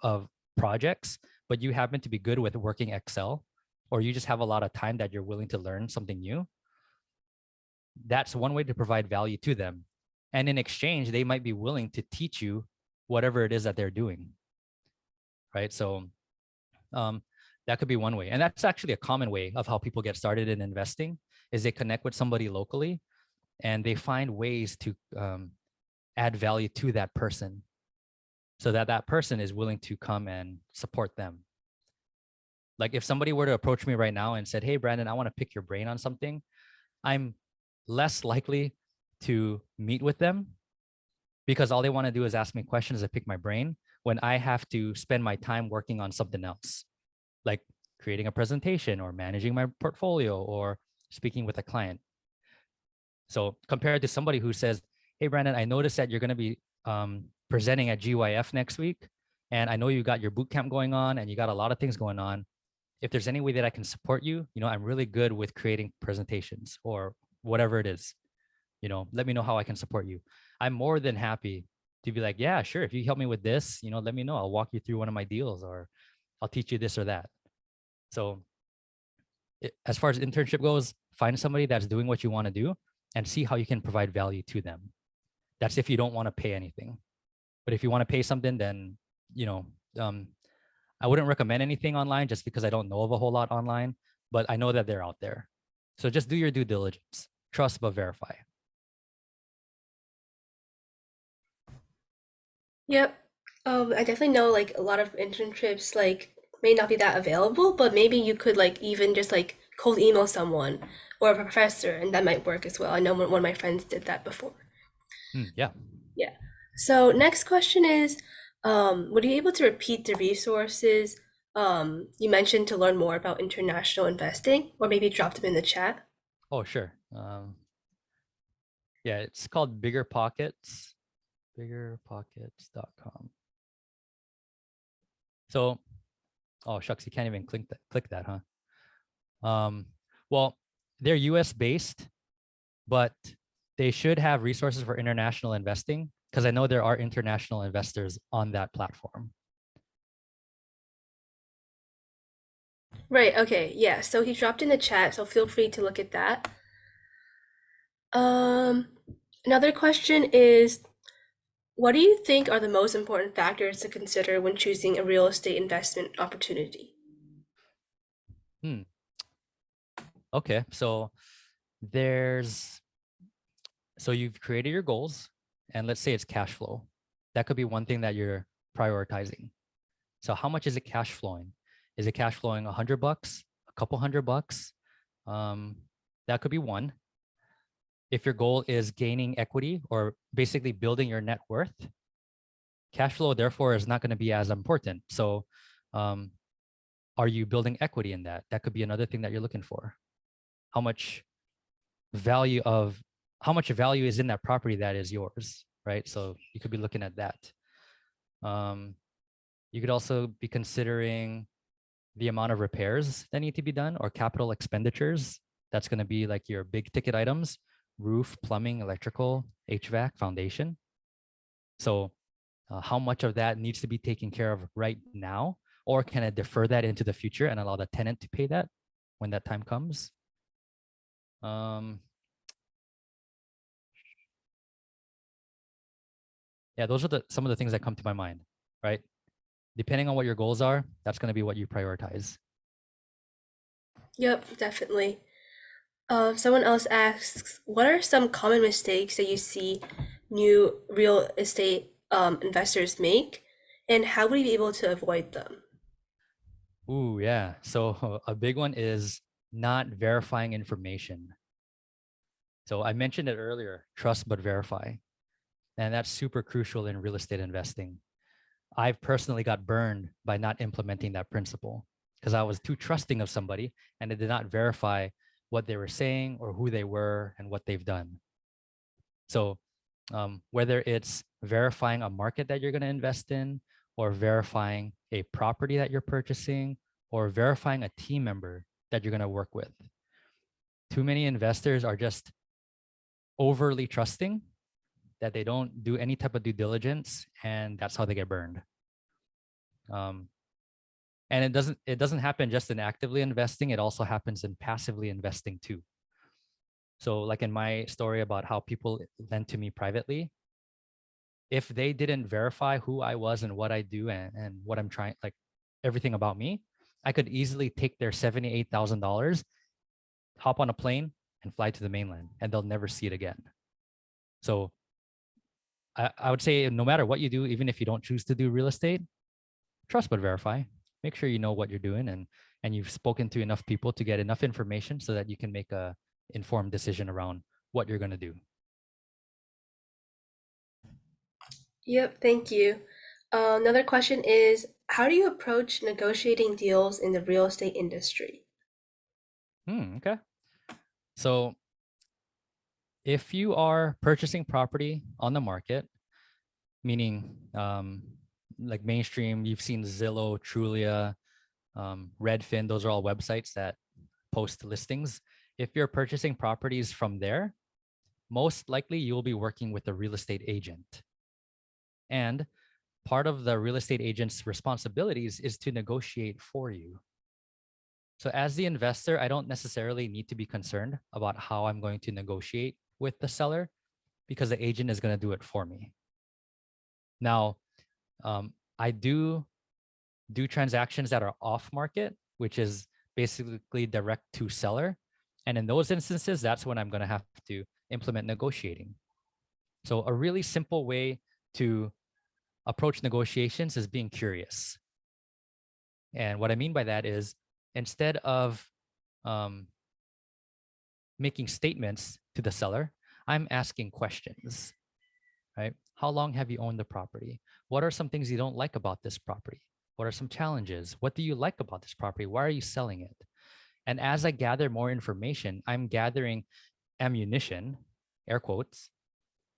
of projects, but you happen to be good with working Excel, or you just have a lot of time that you're willing to learn something new, that's one way to provide value to them. And in exchange, they might be willing to teach you whatever it is that they're doing, right? So um, that could be one way. And that's actually a common way of how people get started in investing is they connect with somebody locally and they find ways to add value to that person so that that person is willing to come and support them. Like if somebody were to approach me right now and said, hey, Brandon, I want to pick your brain on something, I'm less likely to meet with them because all they want to do is ask me questions and pick my brain when I have to spend my time working on something else, like creating a presentation or managing my portfolio or speaking with a client. So compared to somebody who says, hey, Brandon, I noticed that you're going to be presenting at GYF next week. And I know you got your boot camp going on and you got a lot of things going on. If there's any way that I can support you, I'm really good with creating presentations or whatever it is. Let me know how I can support you. I'm more than happy to be like, yeah, sure. If you help me with this, let me know. I'll walk you through one of my deals or I'll teach you this or that. So as far as internship goes, find somebody that's doing what you want to do and see how you can provide value to them. That's if you don't want to pay anything. But if you want to pay something, then, you know, um, I wouldn't recommend anything online just because I don't know of a whole lot online, but I know that they're out there. So just do your due diligence. Trust but verify. Yep. I definitely know like a lot of internships like may not be that available, but maybe you could like even just like cold email someone or a professor, and that might work as well. I know one of my friends did that before. Yeah. Yeah. So next question is, would you be able to repeat the resources you mentioned to learn more about international investing, or maybe drop them in the chat? Oh, sure. Yeah, it's called Bigger Pockets, biggerpockets.com. So, oh shucks, you can't even click that, huh? Well, they're US based, but they should have resources for international investing because I know there are international investors on that platform. Right, okay, yeah. So he dropped in the chat, so feel free to look at that. Um, Another question is, what do you think are the most important factors to consider when choosing a real estate investment opportunity? Hmm. Okay, there's so you've created your goals, and let's say it's cash flow. That could be one thing that you're prioritizing. So how much is it cash flowing? Is it cash flowing $100, a couple $100? Um, that could be one. If your goal is gaining equity or basically building your net worth, cash flow therefore is not going to be as important. So um, are you building equity in that? That could be another thing that you're looking for. How much value of how much value is in that property that is yours, right? So you could be looking at that. Um, you could also be considering the amount of repairs that need to be done or capital expenditures. That's going to be like your big ticket items: roof, plumbing, electrical, HVAC, foundation. So how much of that needs to be taken care of right now, or can I defer that into the future and allow the tenant to pay that when that time comes? um, yeah, those are some of the things that come to my mind, right? Depending on what your goals are, that's going to be what you prioritize. Yep, definitely. Someone else asks, what are some common mistakes that you see new real estate investors make, and how would you be able to avoid them? Ooh, yeah. So a big one is not verifying information. So I mentioned it earlier, trust but verify. And that's super crucial in real estate investing. I've personally got burned by not implementing that principle because I was too trusting of somebody and I did not verify what they were saying or who they were and what they've done. So whether it's verifying a market that you're going to invest in, or verifying a property that you're purchasing, or verifying a team member that you're going to work with. Too many investors are just overly trusting that they don't do any type of due diligence, and that's how they get burned. Um, and it doesn't happen just in actively investing; it also happens in passively investing too. So, like in my story about how people lend to me privately, if they didn't verify who I was and what I do and what I'm trying, like everything about me, I could easily take their $78,000, hop on a plane, and fly to the mainland, and they'll never see it again. So I would say no matter what you do, even if you don't choose to do real estate, trust but verify. Make sure you know what you're doing and you've spoken to enough people to get enough information so that you can make a informed decision around what you're going to do. Yep, thank you. Another question is, how do you approach negotiating deals in the real estate industry? Okay. So If you are purchasing property on the market, meaning like mainstream, you've seen Zillow, Trulia, Redfin, those are all websites that post listings. If you're purchasing properties from there, most likely you will be working with a real estate agent. And part of the real estate agent's responsibilities is to negotiate for you. So as the investor, I don't necessarily need to be concerned about how I'm going to negotiate with the seller because the agent is going to do it for me. Now, I do transactions that are off market, which is basically direct to seller. And in those instances, that's when I'm going to have to implement negotiating. So a really simple way to approach negotiations is being curious. And what I mean by that is instead of making statements to the seller, I'm asking questions, right? How long have you owned the property? What are some things you don't like about this property? What are some challenges? What do you like about this property? Why are you selling it? And as I gather more information, I'm gathering ammunition, air quotes,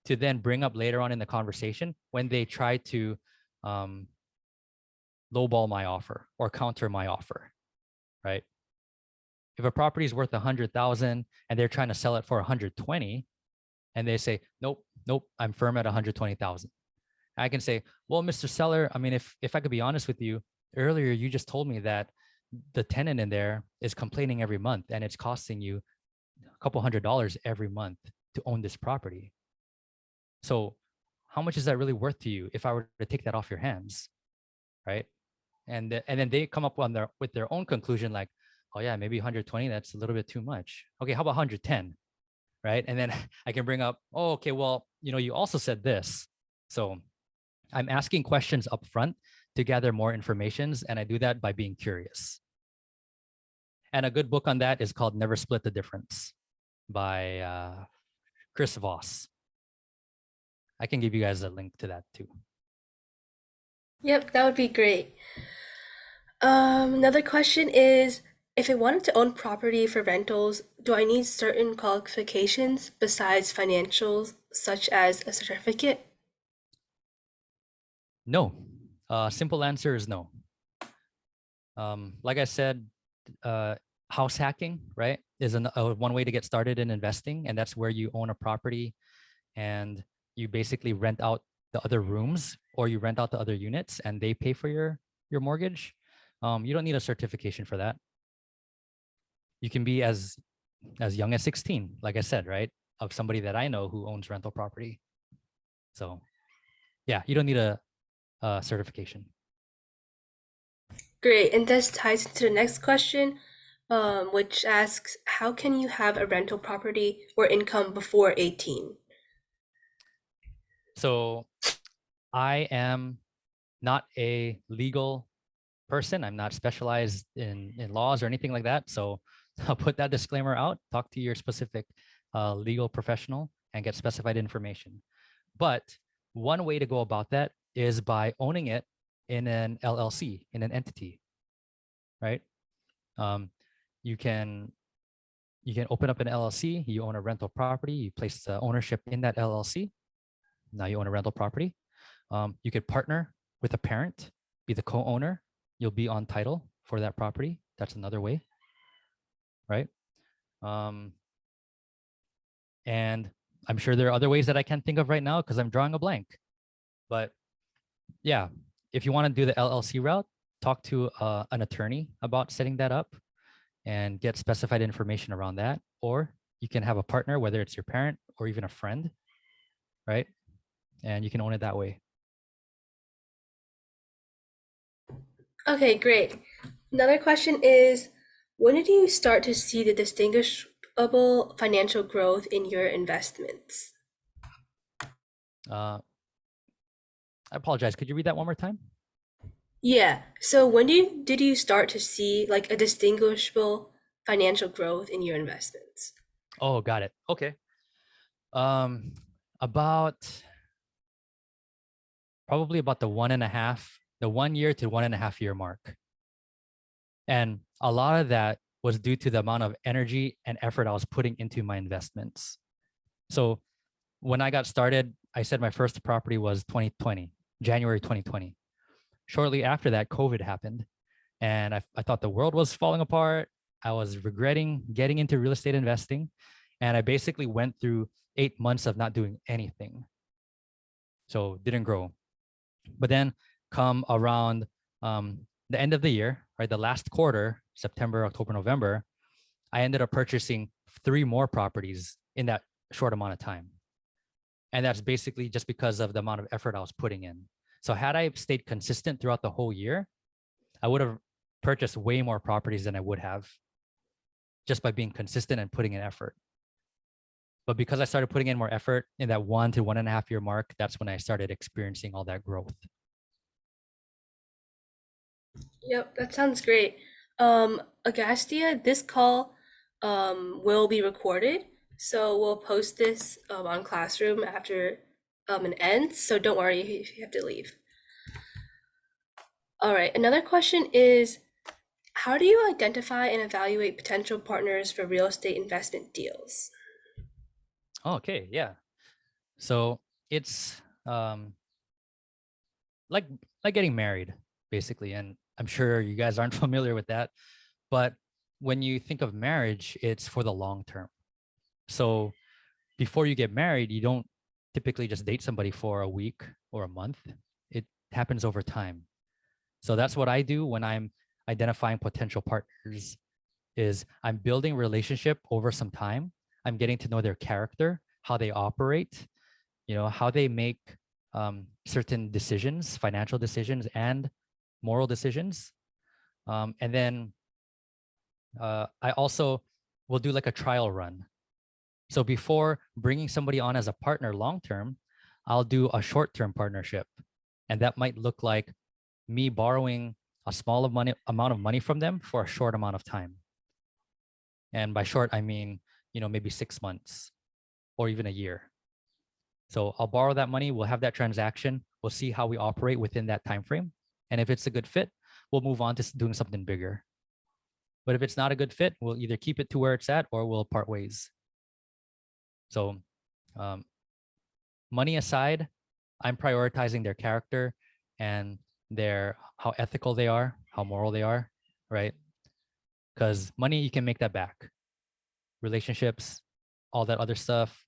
to then bring up later on in the conversation when they try to lowball my offer or counter my offer, right? If a property is worth 100,000 and they're trying to sell it for 120, and they say, nope, nope, I'm firm at 120,000. I can say, well, Mr. Seller, I mean, if I could be honest with you, earlier you just told me that the tenant in there is complaining every month and it's costing you a couple $100 every month to own this property. So how much is that really worth to you if I were to take that off your hands, right? And then they come up on with their own conclusion, like, oh yeah, maybe 120, that's a little bit too much. Okay, how about 110, right? And then I can bring up, oh, okay, well, you also said this. So I'm asking questions up front to gather more information, and I do that by being curious. And a good book on that is called Never Split the Difference by Chris Voss. I can give you guys a link to that too. Yep, that would be great. Another question is, if I wanted to own property for rentals, do I need certain qualifications besides financials, such as a certificate? No. Simple answer is no. Like I said, house hacking, right, is one way to get started in investing. And that's where you own a property and you basically rent out the other rooms or you rent out the other units and they pay for your mortgage. You don't need a certification for that. You can be as young as 16, like I said, right? Of somebody that I know who owns rental property. So yeah, you don't need a certification. Great, and this ties into the next question, which asks, how can you have a rental property or income before 18? So I am not a legal person. I'm not specialized in laws or anything like that. So I'll put that disclaimer out. Talk to your specific legal professional and get specified information. But one way to go about that is by owning it in an LLC, in an entity, right? You can open up an LLC. You own a rental property. You place the ownership in that LLC. Now you own a rental property. You could partner with a parent, be the co-owner. You'll be on title for that property. That's another way, right? And I'm sure there are other ways that I can't think of right now because I'm drawing a blank. But yeah, if you want to do the LLC route, talk to an attorney about setting that up and get specified information around that. Or you can have a partner, whether it's your parent or even a friend, right? And you can own it that way. Okay, great. Another question is, when did you start to see the distinguishable financial growth in your investments? I apologize. Could you read that one more time? Yeah, so when did you start to see like a distinguishable financial growth in your investments? Oh, got it. Okay. About probably about the 1 year to 1.5 year mark. And a lot of that was due to the amount of energy and effort I was putting into my investments. So when I got started, I said my first property was 2020, January 2020. Shortly after that, COVID happened. And I thought the world was falling apart. I was regretting getting into real estate investing. And I basically went through 8 months of not doing anything. So didn't grow. But then come around the end of the year, right? The last quarter, September, October, November, I ended up purchasing 3 more properties in that short amount of time. And that's basically just because of the amount of effort I was putting in. So had I stayed consistent throughout the whole year, I would have purchased way more properties than I would have just by being consistent and putting in effort. But because I started putting in more effort in that 1 to 1.5 year mark, that's when I started experiencing all that growth. Yep, that sounds great. Agastya, this call will be recorded, so we'll post this on Classroom after it ends, so don't worry if you have to leave. All right, another question is, how do you identify and evaluate potential partners for real estate investment deals? Oh, okay, yeah. So it's like getting married, basically. And I'm sure you guys aren't familiar with that. But when you think of marriage, it's for the long term. So before you get married, you don't typically just date somebody for a week or a month. It happens over time. So that's what I do when I'm identifying potential partners is I'm building relationship over some time. I'm getting to know their character, how they operate, how they make certain decisions, financial decisions and moral decisions. And then I also will do like a trial run. So before bringing somebody on as a partner long term, I'll do a short term partnership. And that might look like me borrowing a small amount of money from them for a short amount of time. And by short, I mean, maybe 6 months or even a year. So I'll borrow that money. We'll have that transaction. We'll see how we operate within that time frame. And if it's a good fit, we'll move on to doing something bigger. But if it's not a good fit, we'll either keep it to where it's at or we'll part ways. So um, money aside, I'm prioritizing their character and how ethical they are, how moral they are, right? Because money, you can make that back. Relationships, all that other stuff,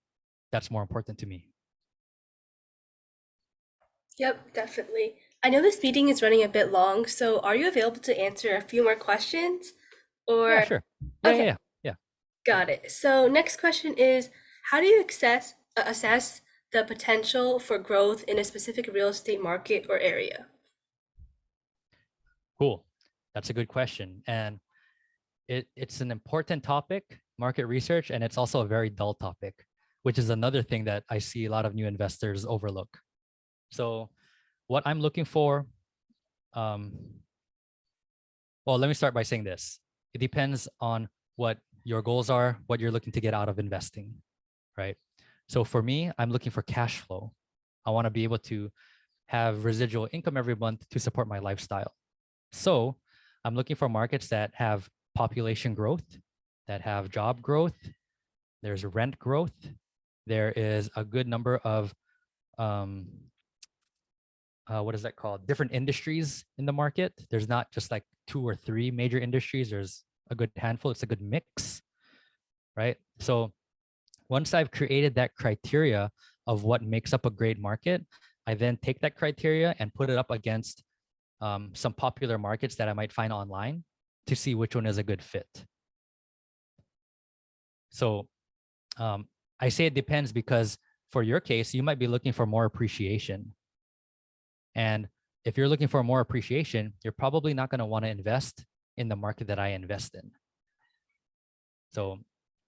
that's more important to me. Yep, definitely. I know this meeting is running a bit long, so are you available to answer a few more questions? Yeah, Or, sure. Yeah, yeah, okay, yeah. Yeah. got it. So next question is, how do you assess the potential for growth in a specific real estate market or area? Cool. That's a good question. And it's an important topic, market research, and it's also a very dull topic, which is another thing that I see a lot of new investors overlook. So what I'm looking for, um, well, let me start by saying this. It depends on what your goals are, what you're looking to get out of investing, right? So for me, I'm looking for cash flow. I want to be able to have residual income every month to support my lifestyle. So I'm looking for markets that have population growth, that have job growth, there's rent growth, there is a good number of um, what is that called? Different industries in the market. There's not just like 2 or 3 major industries. There's a good handful. It's a good mix, right? So once I've created that criteria of what makes up a great market, I then take that criteria and put it up against some popular markets that I might find online to see which one is a good fit. So I say it depends because for your case, you might be looking for more appreciation. And if you're looking for more appreciation, you're probably not going to want to invest in the market that I invest in. So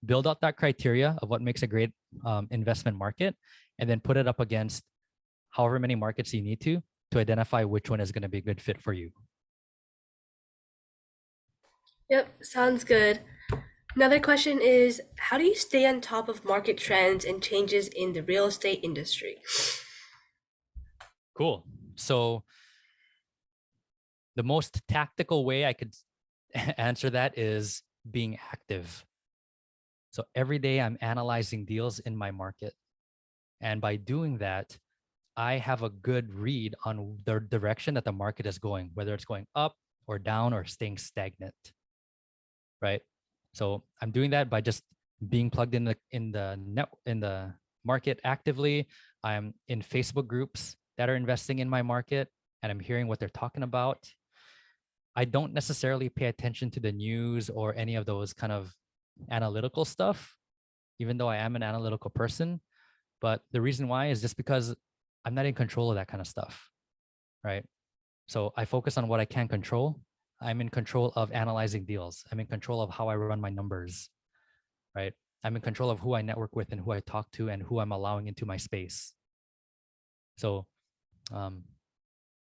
build out that criteria of what makes a great investment market and then put it up against however many markets you need to identify which one is going to be a good fit for you. Yep, sounds good. Another question is, how do you stay on top of market trends and changes in the real estate industry? Cool. So the most tactical way I could answer that is being active. So every day I'm analyzing deals in my market. And by doing that, I have a good read on the direction that the market is going, whether it's going up or down or staying stagnant, right? So I'm doing that by just being plugged in the market actively. I'm in Facebook groups that are investing in my market, and I'm hearing what they're talking about. I don't necessarily pay attention to the news or any of those kind of analytical stuff, even though I am an analytical person. But the reason why is just because I'm not in control of that kind of stuff, right? So I focus on what I can control. I'm in control of analyzing deals. I'm in control of how I run my numbers, right? I'm in control of who I network with and who I talk to and who I'm allowing into my space. So um,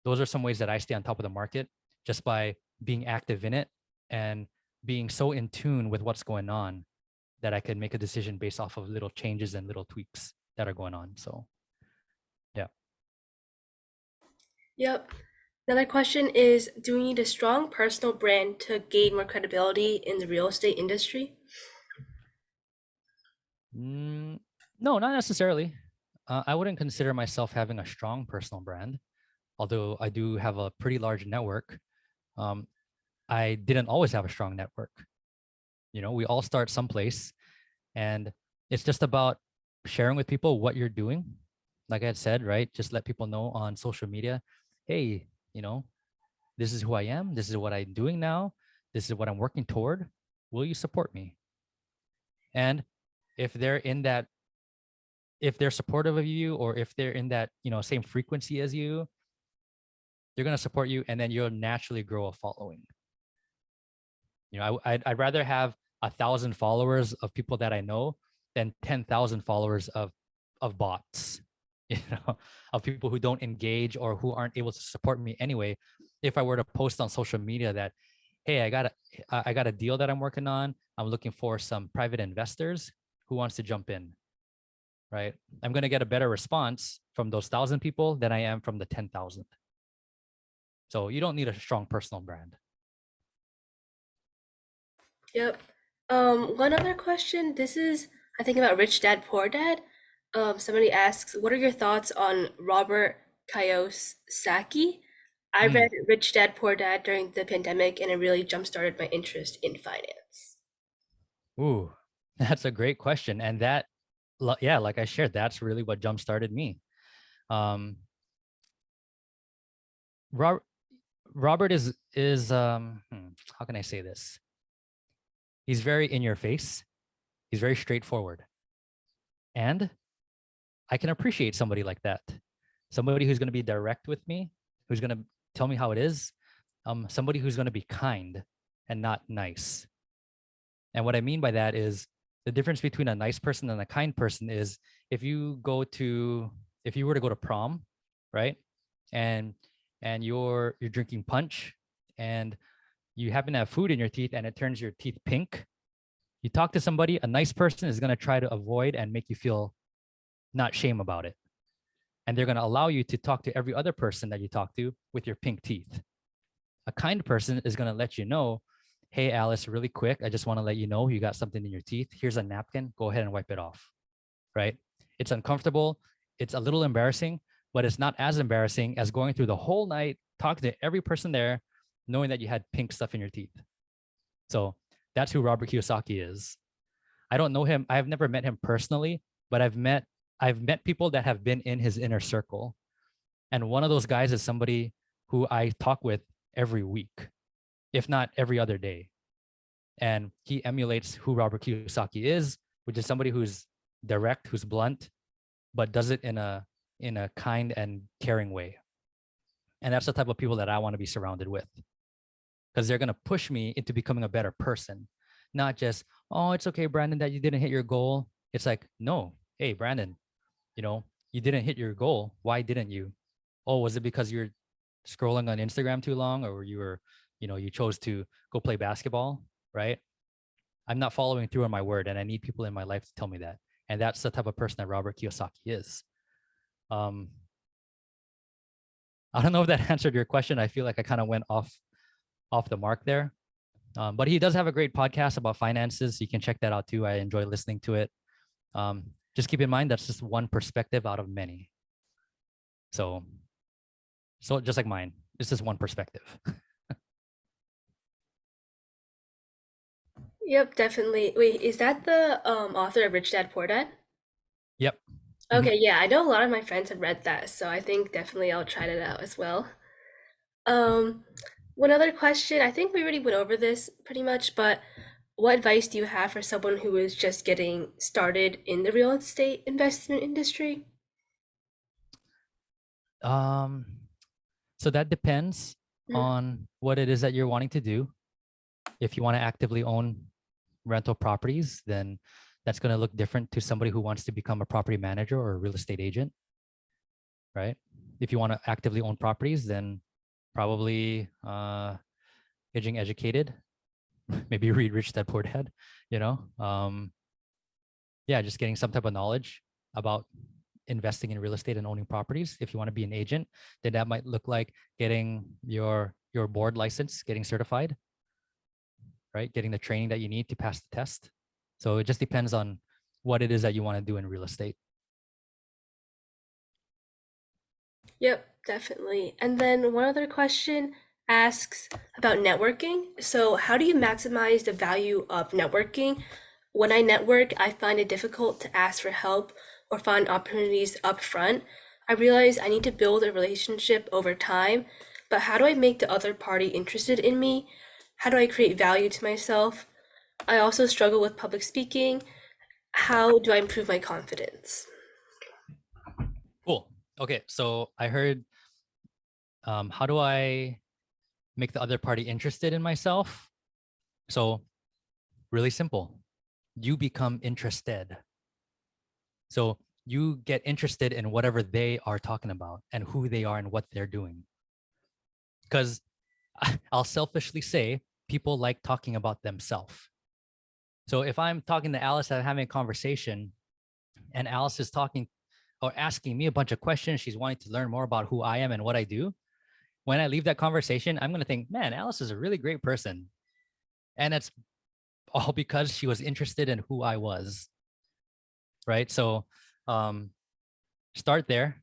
those are some ways that I stay on top of the market, just by being active in it and being so in tune with what's going on that I can make a decision based off of little changes and little tweaks that are going on. So yeah. Yep. Another question is, do we need a strong personal brand to gain more credibility in the real estate industry? Mm, no, not necessarily. I wouldn't consider myself having a strong personal brand, although I do have a pretty large network. Um, I didn't always have a strong network. You know, we all start someplace, and it's just about sharing with people what you're doing. Like I had said, right? Just let people know on social media, hey, you know, this is who I am. This is what I'm doing now. This is what I'm working toward. Will you support me? And if they're in that, if they're supportive of you, or if they're in that, you know, same frequency as you, they're going to support you, and then you'll naturally grow a following. You know, I'd rather have 1,000 followers of people that I know than 10,000 followers of bots, you know, of people who don't engage or who aren't able to support me anyway. If I were to post on social media that, hey, I got a deal that I'm working on. I'm looking for some private investors who wants to jump in, right? I'm going to get a better response from those 1,000 people than I am from the 10,000. So you don't need a strong personal brand. Yep. One other question. This is, I think, about Rich Dad Poor Dad. Somebody asks, what are your thoughts on Robert Kiyosaki? I Mm. read Rich Dad Poor Dad during the pandemic, and it really jump-started my interest in finance. Ooh, that's a great question. And that, yeah, like I shared, that's really what jump started me. Um, Robert, Robert how can I say this? He's very in your face. He's very straightforward. And I can appreciate somebody like that. Somebody who's going to be direct with me, who's going to tell me how it is. Somebody who's going to be kind and not nice. And what I mean by that is the difference between a nice person and a kind person is if you were to go to prom, right? And you're drinking punch and you happen to have food in your teeth and it turns your teeth pink. You talk to somebody, a nice person is going to try to avoid and make you feel not shame about it. And they're going to allow you to talk to every other person that you talk to with your pink teeth. A kind person is going to let you know, hey, Alice, really quick, I just want to let you know you got something in your teeth. Here's a napkin. Go ahead and wipe it off. Right? It's uncomfortable. It's a little embarrassing, but it's not as embarrassing as going through the whole night, talking to every person there, knowing that you had pink stuff in your teeth. So that's who Robert Kiyosaki is. I don't know him. I've never met him personally, but I've met people that have been in his inner circle. And one of those guys is somebody who I talk with every week, if not every other day. And he emulates who Robert Kiyosaki is, which is somebody who's direct, who's blunt, but does it in a kind and caring way. And that's the type of people that I want to be surrounded with, because they're going to push me into becoming a better person, not just, oh, it's okay, Brandon, that you didn't hit your goal. It's like, no, hey, Brandon, you didn't hit your goal. Why didn't you? Oh, was it because you're scrolling on Instagram too long, or you chose to go play basketball, right? I'm not following through on my word, and I need people in my life to tell me that. And that's the type of person that Robert Kiyosaki is. Um, I don't know if that answered your question. I feel like I kind of went off the mark there. But he does have a great podcast about finances. You can check that out too. I enjoy listening to it. Just keep in mind that's just one perspective out of many. So, so just like mine, it's just one perspective. Yep, definitely. Wait, is that the author of Rich Dad Poor Dad? Yep. Mhm. Okay, yeah, I know a lot of my friends have read that, so I think definitely I'll try that out as well. Um, One other question, I think we already went over this pretty much, but what advice do you have for someone who is just getting started in the real estate investment industry? Um, so that depends Mhm. on what it is that you're wanting to do. If you want to actively own rental properties, then that's going to look different to somebody who wants to become a property manager or a real estate agent, right? If you want to actively own properties, then probably getting educated, maybe read Rich Dad Poor Dad, you know, yeah, just getting some type of knowledge about investing in real estate and owning properties. If you want to be an agent, then that might look like getting your board license, getting certified, right? Getting the training that you need to pass the test. So it just depends on what it is that you want to do in real estate. Yep, definitely. And then one other question asks about networking. So, how do you maximize the value of networking? When I network, I find it difficult to ask for help or find opportunities up front. I realize I need to build a relationship over time, but how do I make the other party interested in me? How do I create value to myself? I also struggle with public speaking. How do I improve my confidence? Cool. Okay, so I heard, how do I make the other party interested in myself? So really simple. You become interested. So you get interested in whatever they are talking about and who they are and what they're doing. Because I'll selfishly say people like talking about themselves. So if I'm talking to Alice and having a conversation and Alice is talking or asking me a bunch of questions, she's wanting to learn more about who I am and what I do. When I leave that conversation, I'm going to think, man, Alice is a really great person. And it's all because she was interested in who I was. Right. So um, start there.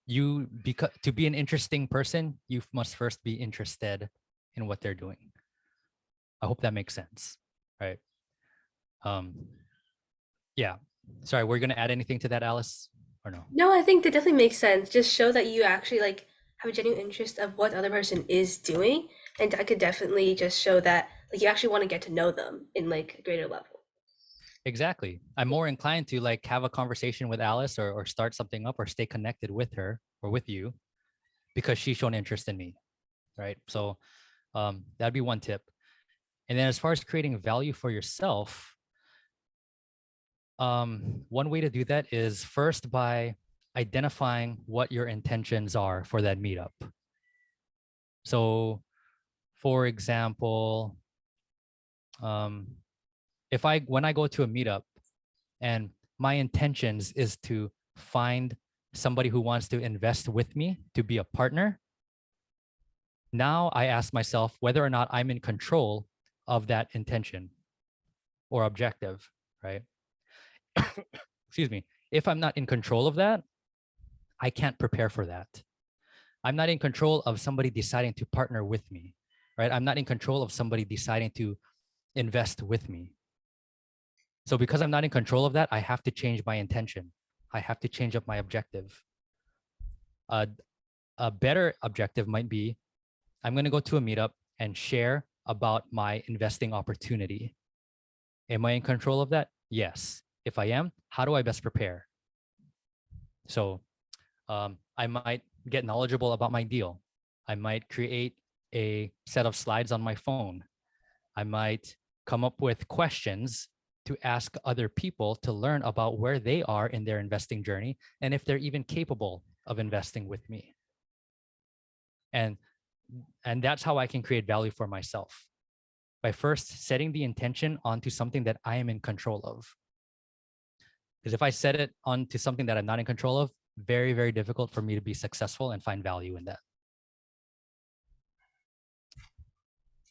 To be an interesting person, you must first be interested in what they're doing. I hope that makes sense. Right. Um, yeah. Sorry, we're gonna add anything to that, Alice, or no? No, I think that definitely makes sense. Just show that you actually like have a genuine interest of what the other person is doing, and that could definitely just show that like you actually want to get to know them in like a greater level. Exactly. I'm more inclined to like have a conversation with Alice or start something up or stay connected with her or with you because she's shown interest in me. Right. So that'd be one tip. And then as far as creating value for yourself, one way to do that is first by identifying what your intentions are for that meetup. So, for example, um, if I when I go to a meetup and my intentions is to find somebody who wants to invest with me to be a partner, now I ask myself whether or not I'm in control of that intention or objective, right? Excuse me. If I'm not in control of that, I can't prepare for that. I'm not in control of somebody deciding to partner with me, right? I'm not in control of somebody deciding to invest with me. So because I'm not in control of that, I have to change my intention. I have to change up my objective. Uh, a better objective might be I'm going to go to a meetup and share about my investing opportunity. Am I in control of that? Yes. If I am, how do I best prepare? So I might get knowledgeable about my deal. I might create a set of slides on my phone. I might come up with questions to ask other people to learn about where they are in their investing journey and if they're even capable of investing with me. And that's how I can create value for myself by first setting the intention onto something that I am in control of. Because if I set it onto something that I'm not in control of, very, very difficult for me to be successful and find value in that.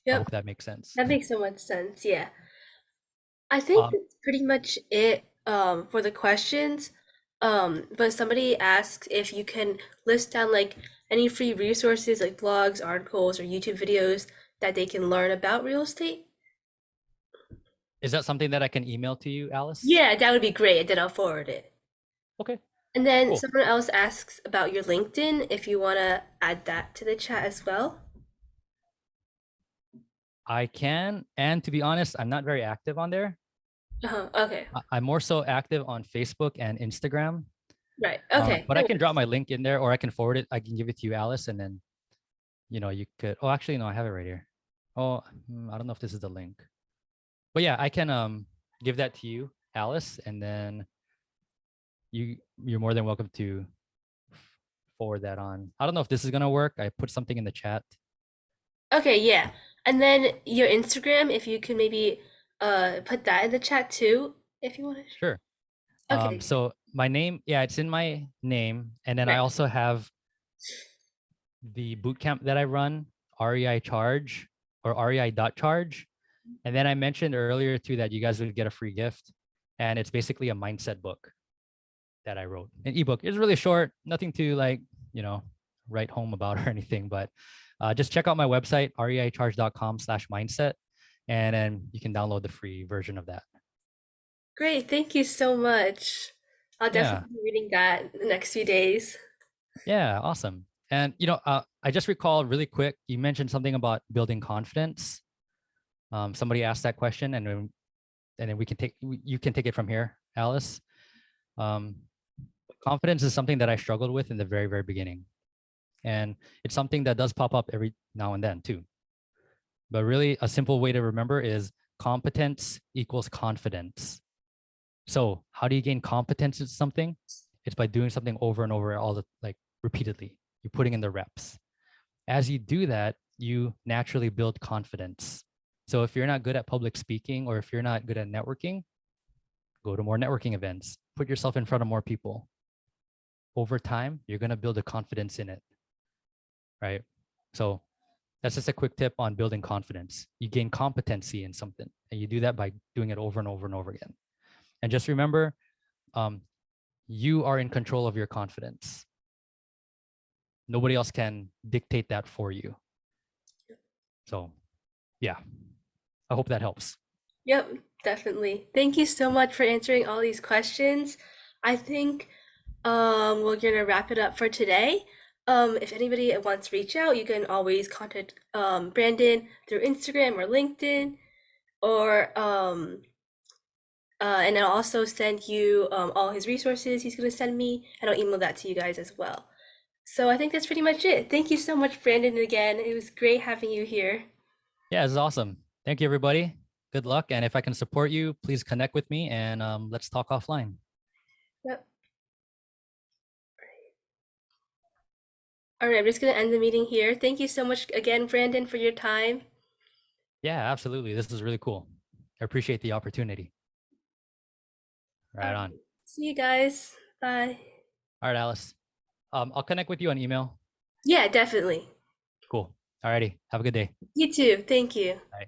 I Yep, hope that makes sense. that makes so much sense. Yeah. I think Um, that's pretty much it for the questions. But somebody asks if you can list down like any free resources like blogs, articles, or YouTube videos that they can learn about real estate. is that something that I can email to you, Alice? Yeah, that would be great, and then I'll forward it. Okay, And then cool. someone else asks about your LinkedIn, if you want to add that to the chat as well. I can. And to be honest, I'm not very active on there. Okay. I'm more so active on Facebook and Instagram. Right. Okay. But I That can works. drop my link in there, or I can forward it. I can give it to you, Alice, and then you could. Oh, actually, no, I have it right here. Oh, I don't know if this is the link, but yeah, I can give that to you, Alice, and then you're more than welcome to forward that on. I don't know if this is gonna work. I put something in the chat. Okay, yeah. And then your Instagram, if you could maybe put that in the chat too, if you want Sure. to. Okay. So my name, yeah, it's in my name, and then I Right. also have the bootcamp that I run, REI Charge or REI.charge. And then I mentioned earlier too that you guys would get a free gift, and it's basically a mindset book that I wrote, an ebook. It's really short, nothing to like, you know, write home about or anything, but just check out my website, reicharge.com/mindset, and then you can download the free version of that. Great. Thank you so much. I'll Yeah. definitely be reading that in the next few days. Yeah. Awesome. And, I just recall really quick, you mentioned something about building confidence. Somebody asked that question, and then you can take it from here, Alice. Um, confidence is something that I struggled with in the very, very beginning. And it's something that does pop up every now and then too. But really, a simple way to remember is competence equals confidence. So, how do you gain competence at something? It's by doing something over and over, like repeatedly. You're putting in the reps. As you do that, you naturally build confidence. So, if you're not good at public speaking or if you're not good at networking, go to more networking events, put yourself in front of more people. Over time, you're going to build a confidence in it, right? So, that's just a quick tip on building confidence. You gain competency in something, and you do that by doing it over and over and over again. And just remember, um, you are in control of your confidence. Nobody else can dictate that for you. So, yeah, I hope that helps. Yep, definitely. Thank you so much for answering all these questions. I think we're gonna wrap it up for today. If anybody wants to reach out, you can always contact Brandon through Instagram or LinkedIn, or and I'll also send you all his resources he's gonna send me, and I'll email that to you guys as well. So I think that's pretty much it. Thank you so much, Brandon, again. It was great having you here. Yeah, this is awesome. Thank you, everybody. Good luck. And if I can support you, please connect with me and let's talk offline. Yep. All right, I'm just gonna end the meeting here. Thank you so much again, Brandon, for your time. Yeah, absolutely. This is really cool. I appreciate the opportunity. All Right right. on. See you guys. Bye. All right, Alice. I'll connect with you on email. Yeah, definitely. Cool. All righty. Have a good day. You too. Thank you. Bye.